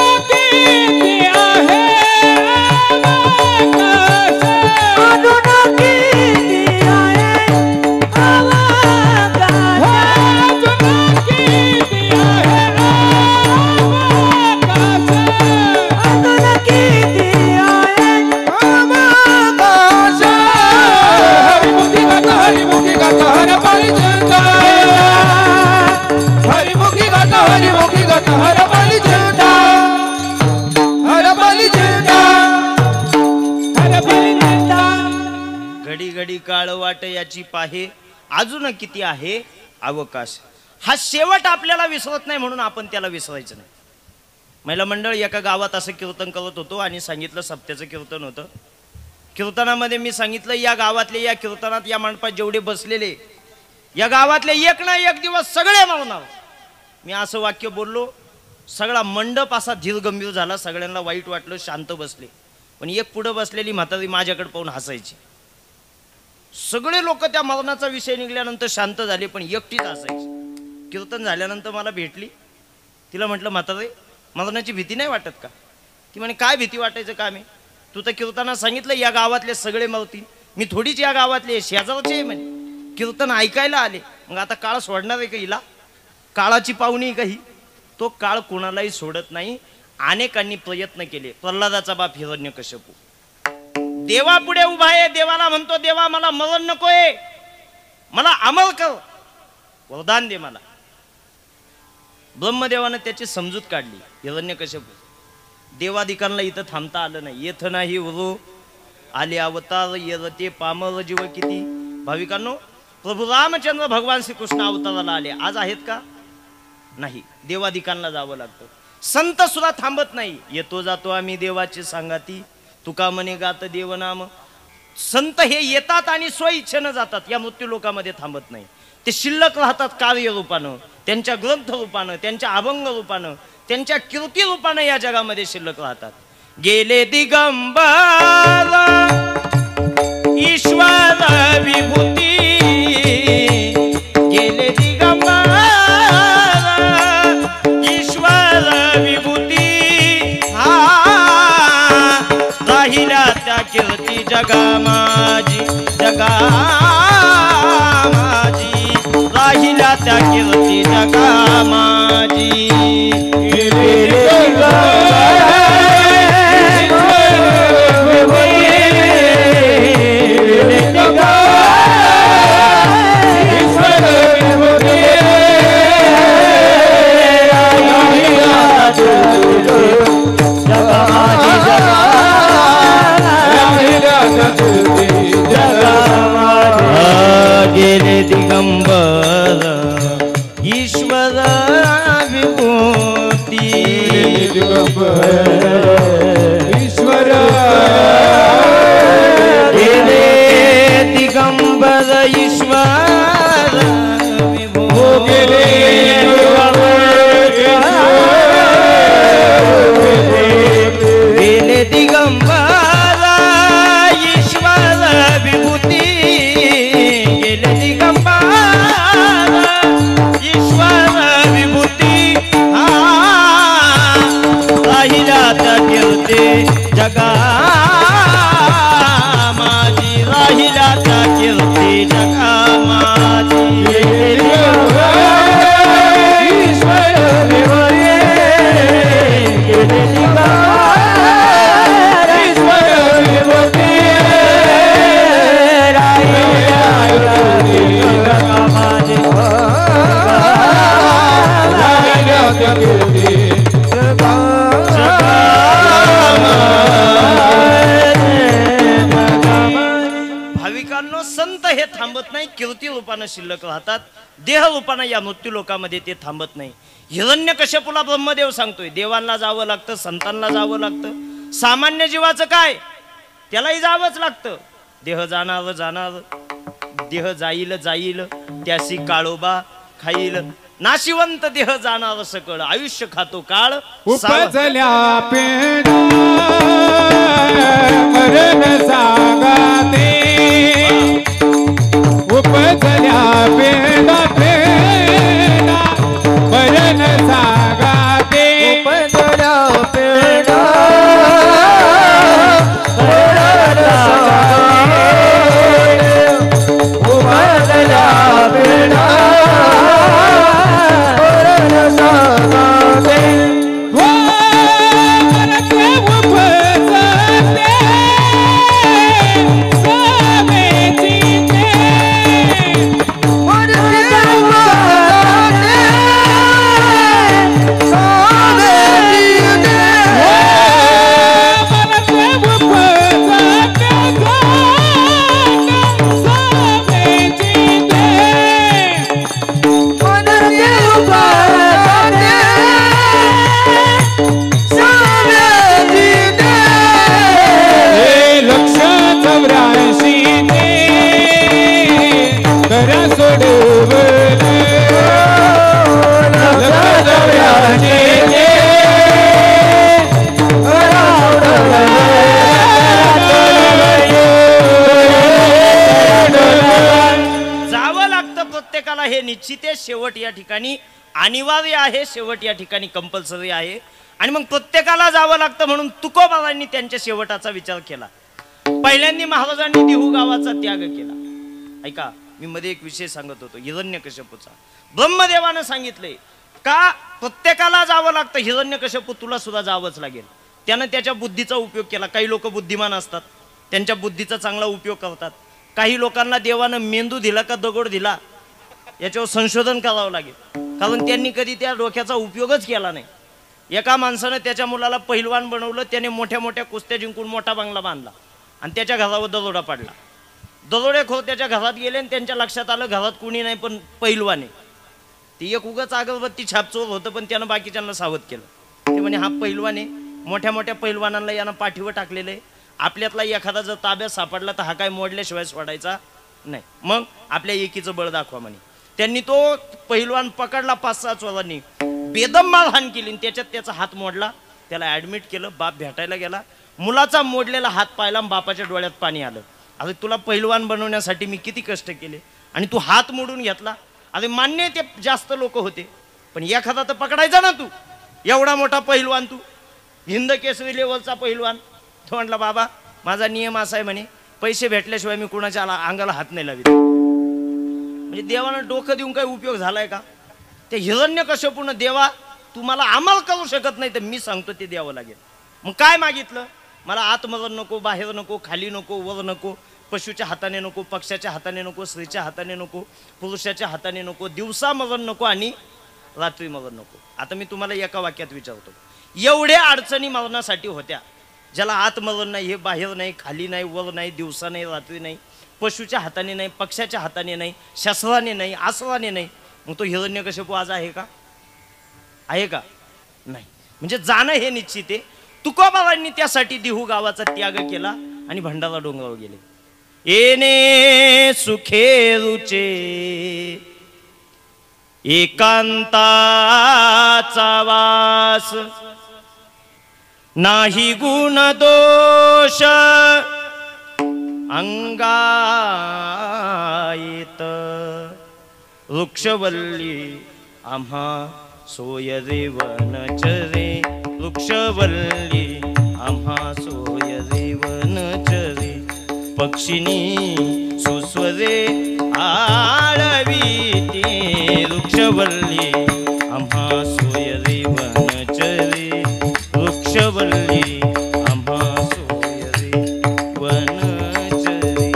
किती आहे घडी घडी काळ वाटयाची पाहे अजून किती आहे अवकाश. हा शेवट आपल्याला विसरत नाही म्हणून आपण त्याला विसरायचं नाही. महिला मंडळ एका गावात असं कीर्तन करत होतो आणि सांगितलं सप्त्याचं कीर्तन होतं. कीर्तनामध्ये मी सांगितलं या गावातले या कीर्तनात या मंडपात जेवढे बसलेले या गावातले एक ना एक दिवस सगळे मरणार. मी असं वाक्य बोललो. सगळा मंडप असा धीर गंभीर झाला. सगळ्यांना वाईट वाटलं. शांत बसले. पण एक पुढे बसलेली म्हातारी माझ्याकडे पाहून हसायची. सगळे लोक त्या मरणाचा विषय निघाल्यानंतर शांत झाले पण एकटीच हसायची. कीर्तन झाल्यानंतर मला भेटली. तिला म्हटलं म्हातारी मरणाची भीती नाही वाटत का? ती म्हणे काय भीती वाटायचं काम आहे? तू तर कीर्तनात सांगितलं या गावातले सगळे मरतील. मी थोडीच या गावातले शेजारचे आहे म्हणे. कीर्तन ऐकायला आले. मग आता काळ सोडणार आहे का हिला? काळाची पाहुणी काही. तो काळ कोणालाही सोडत नाही. अनेकांनी प्रयत्न केले. प्रल्हादाचा बाप हिरण्यकश्यपू देवा पुढे उभा आहे. देवाला म्हणतो देवा मला मरण नकोय मला अमल कर वरदान दे मला. ब्रह्मदेवानं त्याची समजूत काढली. हिरण्यकश्यपू देवादिकांना इथं थांबता आलं नाही. येथ नाही उरू आले अवतार येरते पामर जीव किती. भाविकांनो प्रभू रामचंद्र भगवान श्रीकृष्ण अवताराला आले. आज आहेत का? नाही. देवादिकांना जावं लागतं. संत सुद्धा थांबत नाही. येतो जातो आम्ही देवाची सांगाती तुका म्हणे गात देवनाम. संत हे येतात आणि स्वइच्छेनं जातात. या मृत्यू लोकामध्ये थांबत नाही. ते शिल्लक राहतात कार्य रूपानं, त्यांच्या ग्रंथ रूपानं, त्यांच्या अभंग रूपानं, त्यांच्या कीर्ती रूपानं या जगामध्ये शिल्लक राहतात. गेले दिगंबर विभूती गेले दिगंबर ईश्वर विभूती राहिल्या त्या कीर्ती जगा माझी राहिल्या त्या कीर्ती जगा माझी गेले दिगंबर ईश्वर विभूती ईश्वर गेले दिगंबर ईश्वर विभूती गेले दिगंबर ईश्वर विभूती गेले दिगंबर ईश्वर विभूती राहिल्या त्या कीर्ती जगा माझी राहिल्या त्या कीर्ती जगा माझी भाविकांनो संत हे थांबत नाही कीर्ती रूपानं शिल्लक राहतात देह रूपानं या मृत्यू लोकामध्ये ते थांबत नाही हिरण्यकश्यपूला ब्रह्मदेव सांगतोय देवांना जावं लागतं संतांना जावं लागतं सामान्य जीवाचं काय त्यालाही जावंच लागतं देह जाणार देह जाईल त्यासी काळोबा खाईल नाशिवंत देह जाणार सकळ आयुष्य खातो काळ उपजल्या पेंडा मरण सागाते उपजल्या पेंडा मरण सागाते उपजल्या पेंडा हे निश्चित आहे शेवट या ठिकाणी अनिवार्य आहे शेवट या ठिकाणी कंपल्सरी आहे आणि मग प्रत्येकाला जावं लागतं म्हणून तुकोबाबांनी त्यांच्या शेवटाचा विचार केला पहिल्यांदा महाराजांनी देहू गावाचा त्याग केला ऐका मी मध्ये एक विषय सांगत होतो हिरण्यकश्यपूचा ब्रह्मदेवानं सांगितलंय का प्रत्येकाला जावं लागतं हिरण्यकश्यपू तुला सुद्धा जावंच लागेल त्यानं त्याच्या बुद्धीचा उपयोग केला काही लोक बुद्धिमान असतात त्यांच्या बुद्धीचा चांगला उपयोग करतात काही लोकांना देवानं मेंदू दिला का दगड दिला याच्यावर संशोधन करावं लागेल कारण त्यांनी कधी त्या डोक्याचा उपयोगच केला नाही एका माणसानं त्याच्या मुलाला पहिलवान बनवलं त्याने मोठ्या मोठ्या कुस्त्या जिंकून मोठा बंगला बांधला आणि त्याच्या घरावर दरोडा पाडला दरोडेखोर त्याच्या घरात गेले आणि त्यांच्या लक्षात आलं घरात कुणी नाही पण पहिलवान आहे ती एक उगाच अगरबत्ती छापचोर होतं पण त्यानं बाकीच्यांना सावध केलं ते म्हणे हा पहिलवान आहे मोठ्या मोठ्या पहिलवानांना यानं पाठीवर टाकलेलं आहे आपल्यातला एखादा जर ताब्यात सापडला तर हा काय मोडल्याशिवाय सोडायचा नाही मग आपल्या एकीचं बळ दाखवा म्हणे त्यांनी तो पहिलवान पकडला 5-6 चोरांनी बेदम मारहाण केली आणि त्याच्यात त्याचा हात मोडला त्याला ऍडमिट केलं बाप भेटायला गेला मुलाचा मोडलेला हात पाहिला बापाच्या डोळ्यात पाणी आलं अरे तुला पैलवान बनवण्यासाठी मी किती कष्ट केले आणि तू हात मोडून घेतला. अरे मान्य आहे ते जास्त लोक होते, पण एखादा तर पकडायचा ना तू. एवढा मोठा पैलवान तू, हिंद केसरी लेवलचा पैलवान. तो म्हटला बाबा माझा नियम असा आहे म्हणे, पैसे भेटल्याशिवाय मी कोणाच्या अंगाला हात नाही लावित. म्हणजे देवानं डोकं देऊन काही उपयोग झालाय का? ते हिरण्यकश्यपून देवा तू मला अमल करू शकत नाही तर मी सांगतो ते द्यावं लागेल. मग काय मागितलं? मला आतमधून नको, बाहेर नको, खाली नको, वर नको, पशुच्या हाताने नको, पक्षाच्या हाताने नको, स्त्रीच्या हाताने नको, पुरुषाच्या हाताने नको, दिवसा मरण नको आणि रात्री मरण नको. आता मी तुम्हाला एका वाक्यात विचारतो, एवढ्या अडचणी मरणासाठी होत्या, ज्याला आतमरण नाही, हे बाहेर नाही, खाली नाही, वर नाही, दिवसा नाही, रात्री नाही, पशुच्या हाताने नाही, पक्षाच्या हाताने नाही, शस्त्राने नाही, अस्त्राने नाही, मग तो हिरण्यकश्यपू आज आहे का? आहे का? नाही. म्हणजे जाणं हे निश्चित आहे. तुकोबारांनी त्यासाठी देहू गावाचा त्याग केला आणि भंडारा डोंगरावर गेले. येणे सुखे रुचे एकांताचा वास, नाही गुण दोष अंगायत, वृक्षवल्ली आम्हा सोय देवन चरे, वृक्षवल्ली आम्हा सोय देवन चरे, पक्षिणी सुस्वरे आळवीती, वृक्षवल्ली आम्हा सोय देवन चरे, वृक्षवल्ली आम्हा सोय देवन चरे.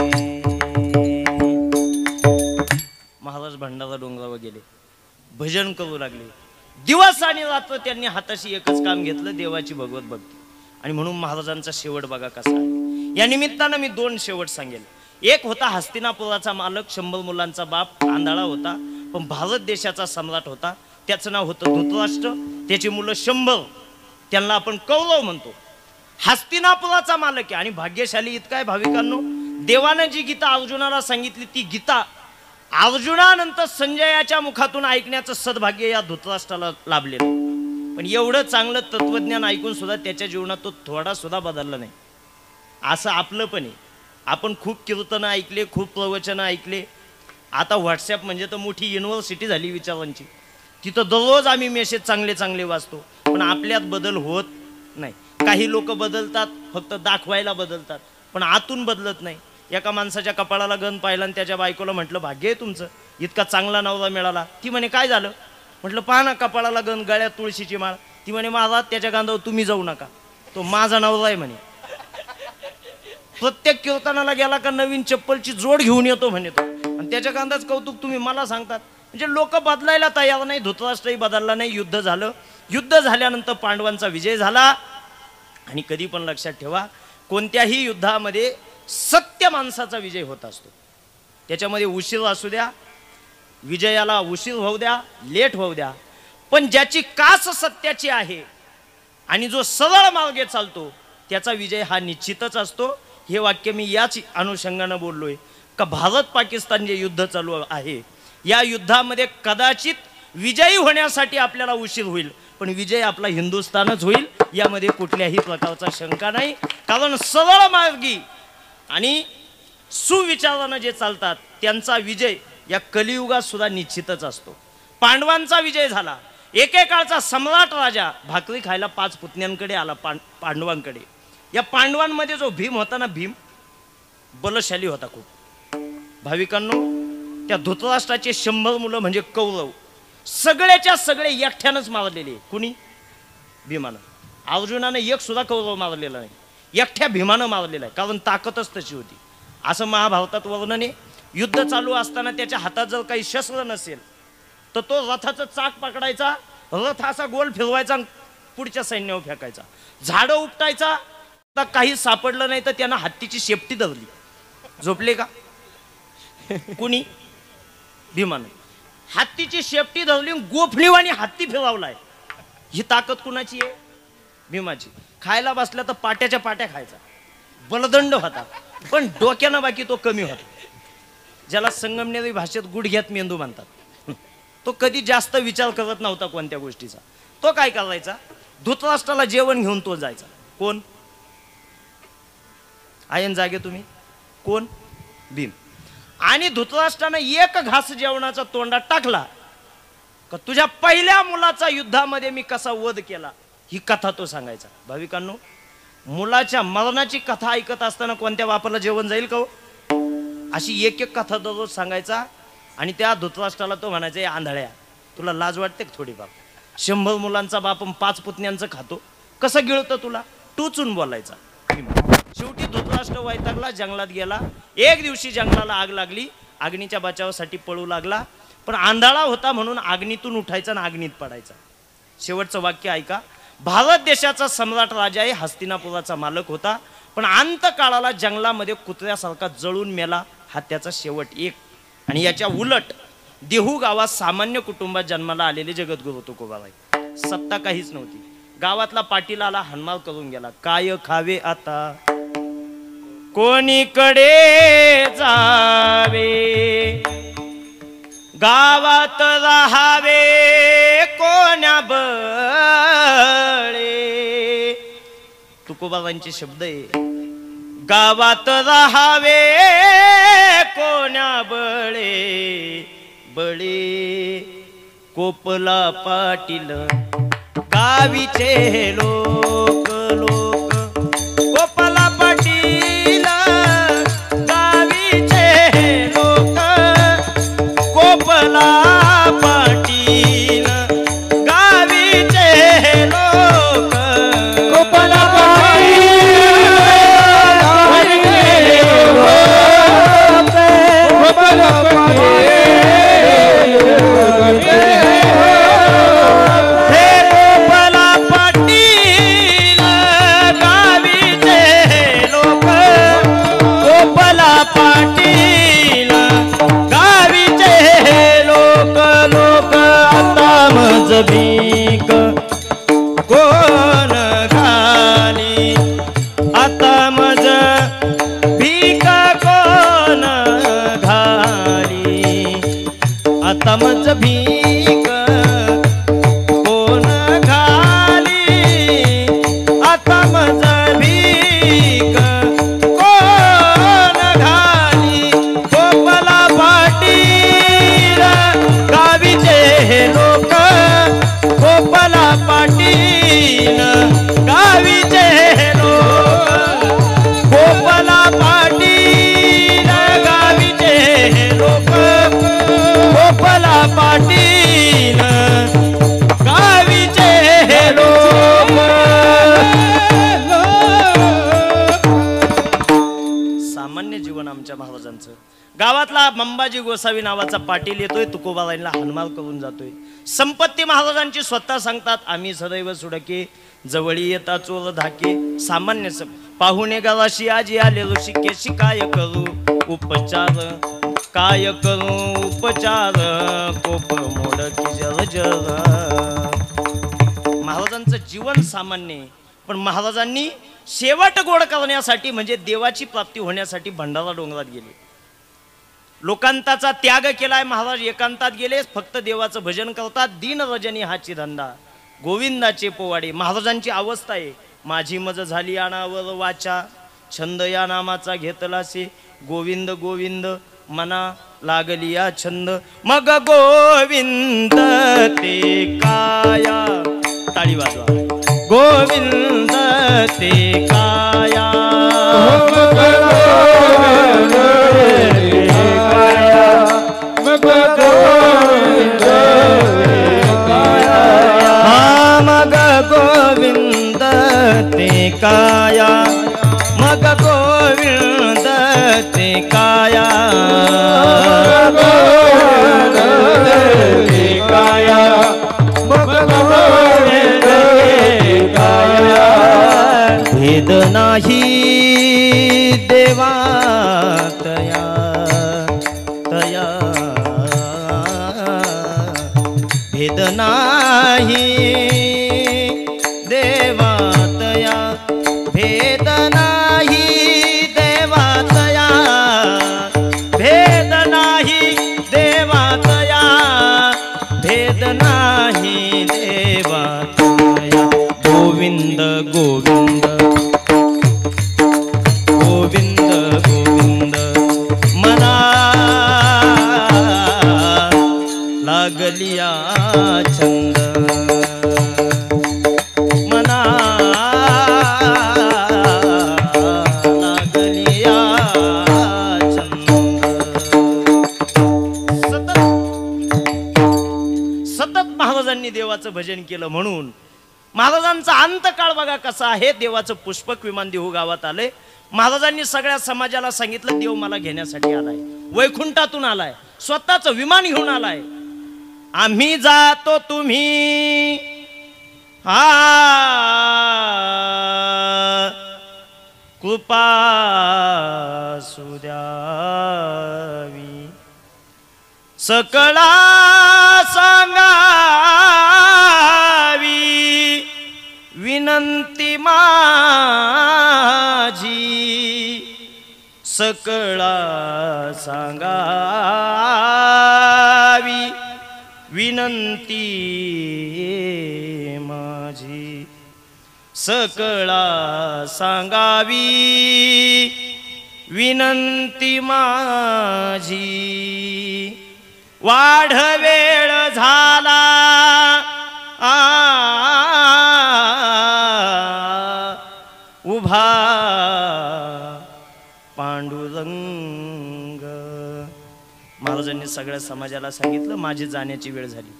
महाराज भंडारा डोंगरावर गेले, भजन करू लागले. दिवस आणि रात्र त्यांनी हाताशी एकच काम घेतलं, देवाची भगवत भक्ती. आणि म्हणून महाराजांचा शेवट बघा कसा आहे. या निमित्तानं मी दोन शेवट सांगेल. एक होता हस्तिनापुराचा मालक, 100 मुलांचा बाप, आंधळा होता पण भारत देशाचा सम्राट होता. त्याचं नाव होतं धृतराष्ट्र. त्याची मुलं 100, त्यांना आपण कौरव म्हणतो. हस्तिनापुराचा मालक आहे आणि भाग्यशाली इतका आहे भाविकांनो, देवानं जी गीता अर्जुनाला सांगितली ती गीता अर्जुनानंतर संजयाच्या मुखातून ऐकण्याचं सद्भाग्य या धृतराष्ट्राला लाभलेलं. पण एवढं चांगलं तत्वज्ञान ऐकून सुद्धा त्याच्या जीवनात तो थोडा सुद्धा बदलला नाही. असं आपलं पण आहे. आपण खूप कीर्तनं ऐकले, खूप प्रवचनं ऐकले. आता व्हॉट्सॲप म्हणजे तर मोठी युनिव्हर्सिटी झाली विचारांची. तिथं दररोज आम्ही मेसेज चांगले चांगले वाचतो, पण आपल्यात बदल होत नाही. काही लोक बदलतात, फक्त दाखवायला बदलतात, पण आतून बदलत नाही. एका माणसाच्या कपाळाला गण पाहिला आणि त्याच्या बायकोला म्हटलं भाग्य आहे तुमचं, इतका चांगला नवरा मिळाला. ती म्हणे काय झालं? म्हटलं पहा ना, कपाळाला गण, गळ्यात तुळशीची माळ. ती म्हणे महाराज त्याच्या गांधावर तुम्ही जाऊ नका, तो माझा नवरा आहे म्हणे. प्रत्येक कीर्तनाला गेला का नवीन चप्पलची जोड घेऊन येतो म्हणे तो, आणि त्याच्या गांधाच कौतुक तुम्ही मला सांगतात. म्हणजे लोक बदलायला तयार नाही. धृतराष्ट्रही बदलला नाही. युद्ध झालं. युद्ध झाल्यानंतर पांडवांचा विजय झाला. आणि कधी पण लक्षात ठेवा, कोणत्याही युद्धामध्ये सत्य माणसाचा विजय होत असतो. त्याच्यामध्ये उशीर असू द्या, विजयाला उशीर होऊ द्या, लेट होऊ द्या, पण ज्याची कास सत्याची आहे आणि जो सरळ मार्गे चालतो त्याचा विजय हा निश्चितच असतो. हे वाक्य मी याच अनुषंगानं बोललोय का भारत पाकिस्तान जे युद्ध चालू आहे, या युद्धामध्ये कदाचित विजयी होण्यासाठी आपल्याला उशीर होईल, पण विजय आपला हिंदुस्थानच होईल, यामध्ये कुठल्याही प्रकारचा शंका नाही. कारण सरळ मार्गी आणि सुविचारानं जे चालतात त्यांचा विजय या कलियुगात सुद्धा निश्चितच असतो. पांडवांचा विजय झाला. एकेकाळचा सम्राट राजा भाकरी खायला 5 पुतण्यांकडे आला, पांडवांकडे. या पांडवांमध्ये जो भीम होता ना, भीम बलशाली होता खूप. भाविकांनो, त्या धृतराष्ट्राचे 100 मुलं म्हणजे कौरव सगळ्याच्या सगळे एकट्यानंच मारलेले. कुणी? भीमानं. अर्जुनानं एक सुद्धा कौरव मारलेला नाही, एकट्या भीमानं मारलेला आहे. कारण ताकदच तशी होती. असं महाभारतात वर्णन आहे. युद्ध चालू असताना त्याच्या हातात जर काही शस्त्र नसेल तर तो रथाचं चाक पकडायचा, रथ असा गोल फिरवायचा, पुढच्या सैन्यावर फेकायचा. झाडं उपटायचा. तर काही सापडलं नाही तर त्यानं हत्तीची शेपटी धरली. झोपले का? कुणी? भीमानं. हत्तीची शेपटी धरली, गोफणीवाणी हत्ती फिरवलाय. ही ताकद कुणाची आहे? भीमाची. खायला बसला तर पाट्याच्या पाट्या खायचा. बलदंड होता, पण डोक्यानं बाकी तो कमी होता. ज्याला संगमनेरी भाषेत गुडघ्यात मेंदू म्हणतात. तो कधी जास्त विचार करत नव्हता कोणत्या गोष्टीचा. तो काय करायचा? धृतराष्ट्राला जेवण घेऊन तो जायचा. कोण? आयन जागे तुम्ही? कोण? भीम. आणि धृतराष्ट्रानं एक घास जेवणाचा तोंडात टाकला का तुझ्या पहिल्या मुलाचा युद्धामध्ये मी कसा वध केला ही कथा तो सांगायचा. भाविकांनो, मुलाच्या मरणाची कथा ऐकत असताना कोणत्या वापरला जेवण जाईल का हो? अशी एक एक कथा दररोज सांगायचा. आणि त्या धृतराष्ट्राला तो म्हणायचा, आंधळ्या तुला लाज वाटते का थोडीफार? 100 मुलांचा बाप 5 पुतण्यांचं खातो, कसं गिळतं तुला? टुचून बोलायचा. शेवटी धृतराष्ट्र वैतागला, जंगलात गेला. एक दिवशी जंगलाला आग लागली, अग्नीच्या बचावासाठी पळू लागला. पण आंधळा होता म्हणून अग्नीतून उठायचा आणि अग्नीत पडायचा. शेवटचं वाक्य ऐका. भारत देशाचा सम्राट राजा आहे, हस्तिनापुराचा मालक होता, पण अंतकाळाला जंगलामध्ये कुत्र्यासारखा जळून मेला. हा त्याचा शेवट एक. आणि याच्या उलट देहू गावात सामान्य कुटुंबात जन्माला आलेले जगद्गुरु तुकोबाराय. सत्ता काहीच नव्हती. गावातला पाटील आला, हनमाल करून गेला. काय खावे आता, कोणीकडे जावे, गावात राहावे कोण्या बळे. तुकोबाबांचे शब्द आहे, गावात राहावे कोण्या बळे. बळे कोपला पाटील गावीचे लोक लोक. कोपला पाटील गावीचे लोक. कोपला पाटील गावीचे लोक. कोपला पाटील कोपला पाटील. भीक कोण घाली, आता मज भीक कोण घाली. आता मज भीक कोण घाली. आता मज भीक कोण घाली. कोपला पाटील गावीचे लोक. कोपला पाटील गावीचे लोक. कोपला पाटील गावीचे लोक. कोपला पाटील गावीचे लोक. सामान्य जीवन आमच्या महाराजांचं. गावातला मंबाजी गोसावी नावाचा पाटील येतोय, तुकोबाबाईंना हनमाल करून जातोय. संपत्ती महाराजांची स्वतः सांगतात, आम्ही सदैव सुडके, जवळी येता चोर धाके. सामान्य पाहुणे गावाशी आजी आले ऋषिकेशी, काय करू उपचार, काय करू उपचार. कोप मोड की जर जर. महाराजांचं जीवन सामान्य, पण महाराजांनी शेवट गोड करण्यासाठी म्हणजे देवाची प्राप्ती होण्यासाठी भंडारा डोंगरात गेले. लोकांताचा त्याग केलाय. महाराज एकांतात गेले, फक्त देवाचं भजन करतात. दीन रजनी हाची धंदा, गोविंदाचे पोवाडे. महाराजांची अवस्था आहे, माझी मज झाली अनावर वाचा, छंद या नामाचा घेतलासे. गोविंद गोविंद मना लागली या छंद. मग गोविंद ते काया, टाळी वाजवा. गोविंद ते काया. मग गोविंद ते काया. मग गोविंद ते काया. भेद नाही देवा तया तया. भेद नाही देवा तया. भेद नाही देवा तया. भेद नाही देवा तया. भेद नाही देवा तया. गोविंद गोविंद गोविंद गोविंद. महाराजांचं भजन केलं म्हणून महाराजांचा अंतकाळ बघा कसा आहे. देवाचं पुष्पक विमान देहू गावात आले. महाराजांनी सगळ्या समाजाला सांगितलं देव मला घेण्यासाठी आलाय, वैकुंठातून आलाय, स्वतःचं विमान घेऊन आलाय. आम्ही जातो तुम्ही कृपा सुद्यावी सकळा सांगावी विनंती माझी सकळा सांगावी विनंती माझी सकळा सांगावी विनंती माझी. वाढ वेळ झाला उभा पांडुरंग. महाराजांनी सगळ्या समाजाला सांगितलं माझी जाण्याची वेळ झाली.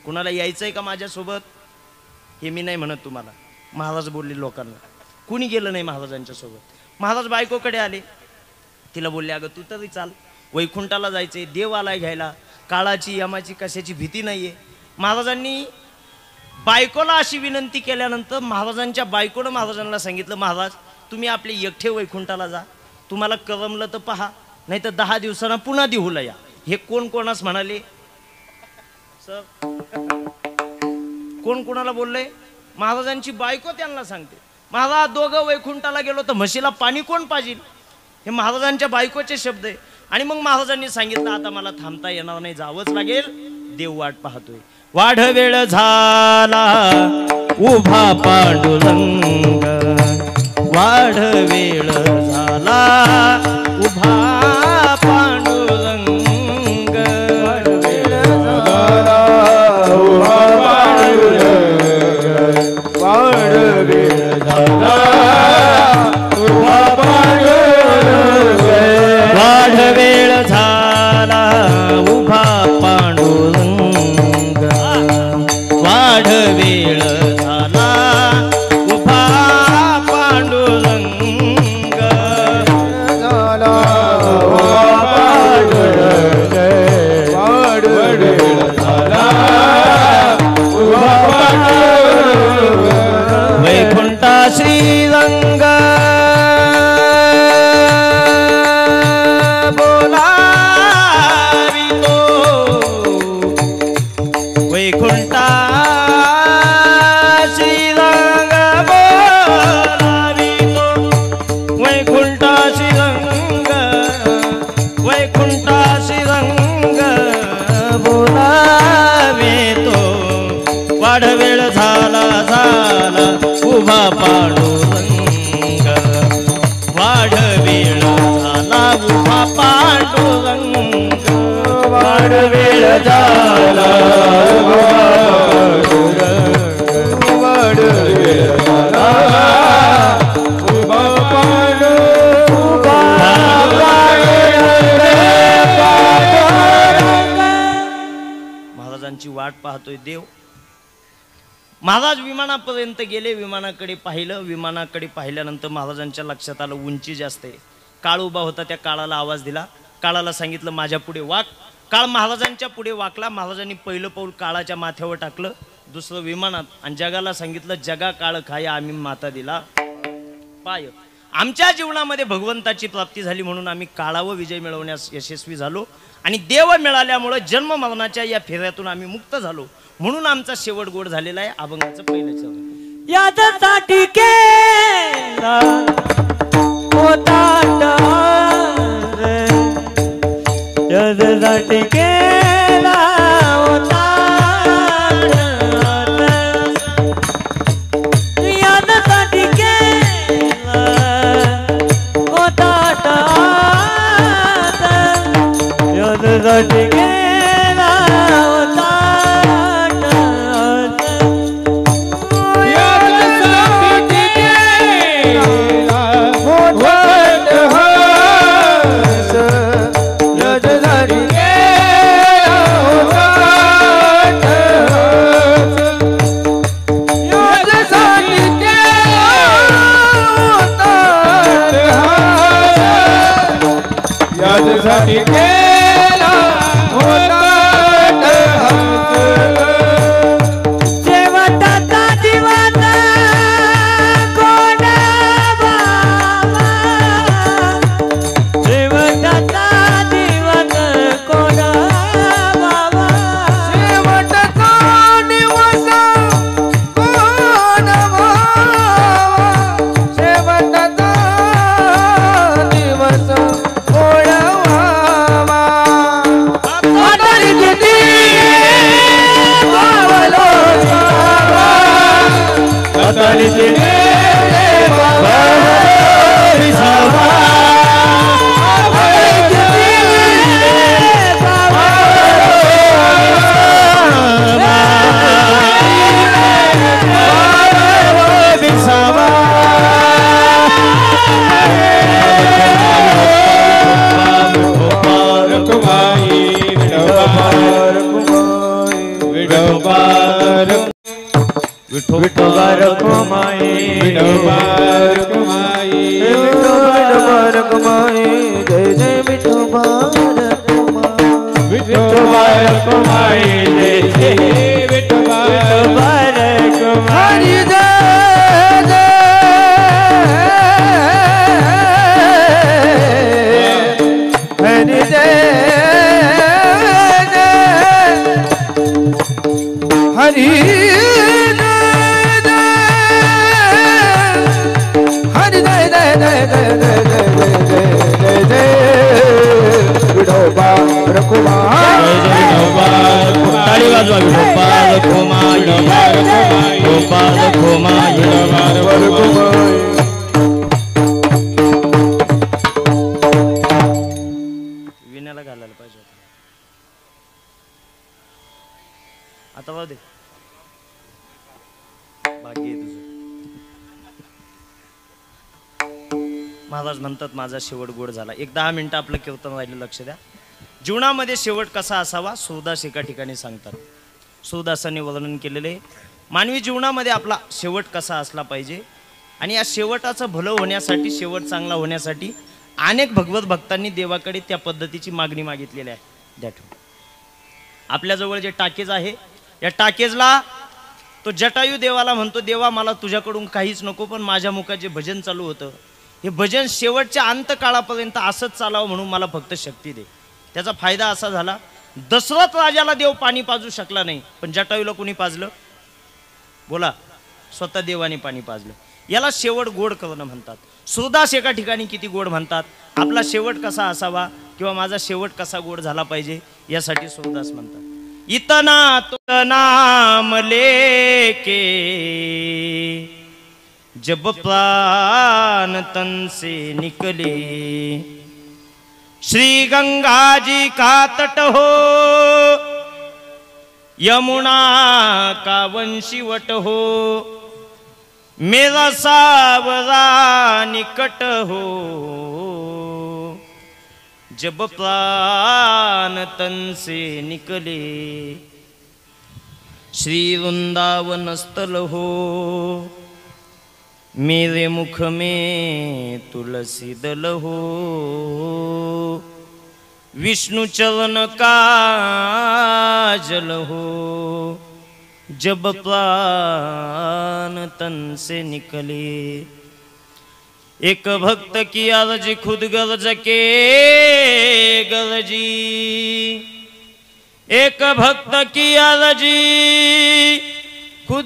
कुणाला यायचंय का माझ्यासोबत हे मी नाही म्हणत तुम्हाला. महाराज बोलले लोकांना. कुणी गेलं नाही महाराजांच्या सोबत. महाराज बायकोकडे आले. तिला बोलले अगं तू तरी चाल, वैकुंठाला जायचंय, देव आलाय घ्यायला, काळाची यमाची कशाची भीती नाहीये. महाराजांनी बायकोला अशी विनंती केल्यानंतर महाराजांच्या बायकोनं महाराजांना सांगितलं महाराज तुम्ही आपले एकटे वैकुंठाला जा, तुम्हाला करमलं तर पहा, नाही तर 10 दिवसांना पुन्हा देहूला या. हे कोण कोणास म्हणाले सर? कोण कोणाला बोलले? महाराजांची बायको त्यांना सांगते महाराज दोघं वैकुंठाला गेलो तर म्हशीला पाणी कोण पाजील. हे महाराजांच्या बायकोचे शब्द आहे. आणि मग महाराजांनी सांगितलं आता मला थांबता येणार नाही, जावंच लागेल, देव वाट पाहतोय. वाढ वेळ झाला उभा पांडुरंग, वाढ वेळ झाला उभा पांडुरंग, वाढ वेळ झाला उभा पांडुरंग, वाढ वेळ झाला उभा पांडुरंग, वाढ वेळ झाला उभा पांडुरंग, वाढ वेळ झाला उभा पांडुरंग, झाला उभा पांडुरंग, वाढ वेळ झाला उभा पांडुरंग. वैकुंठा श्रीरंग बोलावितो, वैकुंठा श्रीरंग बोलावितो, वैकुंठा श्रीरंग, वैकुंठा श्रीरंग बोलावितो. वाढ वेळ झाला झाला उभा पांडुरंग, वाढ वेळ झाला उभा पांडुरंग, वाढ वेळ झाला उभा पांडुरंग, वाढ वेळ झाला उभा पांडुरंग. महाराजांची वाट पाहतोय देव. महाराज विमानापर्यंत गेले, विमानाकडे पाहिलं, विमानाकडे पाहिल्यानंतर महाराजांच्या लक्षात आलं उंची जास्त आहे. काळ उभा होता, त्या काळाला आवाज दिला. काळाला सांगितलं माझ्या पुढे वाक. काळ महाराजांच्या पुढे वाकला. महाराजांनी पहिलं पाऊल काळाच्या माथ्यावर टाकलं, दुसरं विमानात, आणि जगाला सांगितलं जगा काळ खाया आम्ही माता दिला पाय. आमच्या जीवनामध्ये भगवंताची प्राप्ती झाली म्हणून आम्ही काळावर विजय मिळवण्यास यशस्वी झालो, आणि देव मिळाल्यामुळे जन्म मरणाच्या या फेऱ्यातून आम्ही मुक्त झालो. म्हणून आमचा शेवट गोड झालेला आहे. अभंगाचं पहिलं चरण. यादसाठी केला होता डार, यादसाठी केला होता डार, यादसाठी केला होता डार, यादसाठी केला होता. माझ्यासाठी केला होता शेवटाचा दिवस कोण बाबा शेवटाचा दिवस कोण बाबा शेवटचा दिवस कोण बाबा शेवटचा दिवस कोण बाबा आतारी किती बावलो बाबा आतारी किती बाबा बाबा विठोबार कुमाई विठोबार कुमाई विठोबार कुमाई जय जय विठोबार कुमाई विठोबार कुमाई जय जय विठोबार कुमाई हरि जय हरि ताली वाजवा विठोबार कुमाई विठोबार कुमाई विण्याला घालायला पाहिजे आता वाजू दे भाग्य आहे तुझं महाराज म्हणतात माझा शेवट गोड झाला. एक 10 मिनिटं आपलं कीर्तन राहिलं, लक्ष द्या. जीवनामध्ये शेवट कसा असावा सूरदास एका ठिकाणी सांगतात. सूरदासांनी वर्णन केलेले मानवी जीवनामध्ये आपला शेवट कसा असला पाहिजे आणि या शेवटाचं भलं होण्यासाठी शेवट चांगला होण्यासाठी अनेक भगवत भक्तांनी देवाकडे त्या पद्धतीची मागणी मागितलेली आहे. द्या ठेवून आपल्याजवळ जे टाकेज आहे या टाकेजला तो जटायू देवाला म्हणतो, देवा मला तुझ्याकडून काहीच नको, पण माझ्या मुखात जे भजन चालू होतं हे भजन शेवटच्या अंतकाळापर्यंत असंच चालावं म्हणून मला फक्त शक्ती दे. त्याचा फायदा असा झाला, दशरथ राजाला देव पाणी पाजू शकला नाही, पण जटायूला कोणी पाजलं? बोला, स्वतः देवाने पाणी पाजलं. याला शेवट गोड करणं म्हणतात. सूरदास एका ठिकाणी किती गोड म्हणतात. आपला शेवट कसा असावा किंवा माझा शेवट कसा गोड झाला पाहिजे यासाठी सूरदास म्हणतात, इतना तो नाम लेके जब प्राण तन से निकले, श्री गंगा जी का तट हो यमुना का वंशीवट हो, मेरा सावरा निकट हो, जब प्राण तन से निकले, श्री वृंदावन स्थल हो, मेरे मुख में तुलसी दल हो, विष्णु चरण का जल हो, जब प्राण तन से निकले. एक भक्त की अर्ज खुद गरज के गरजी, एक भक्त की अर्जी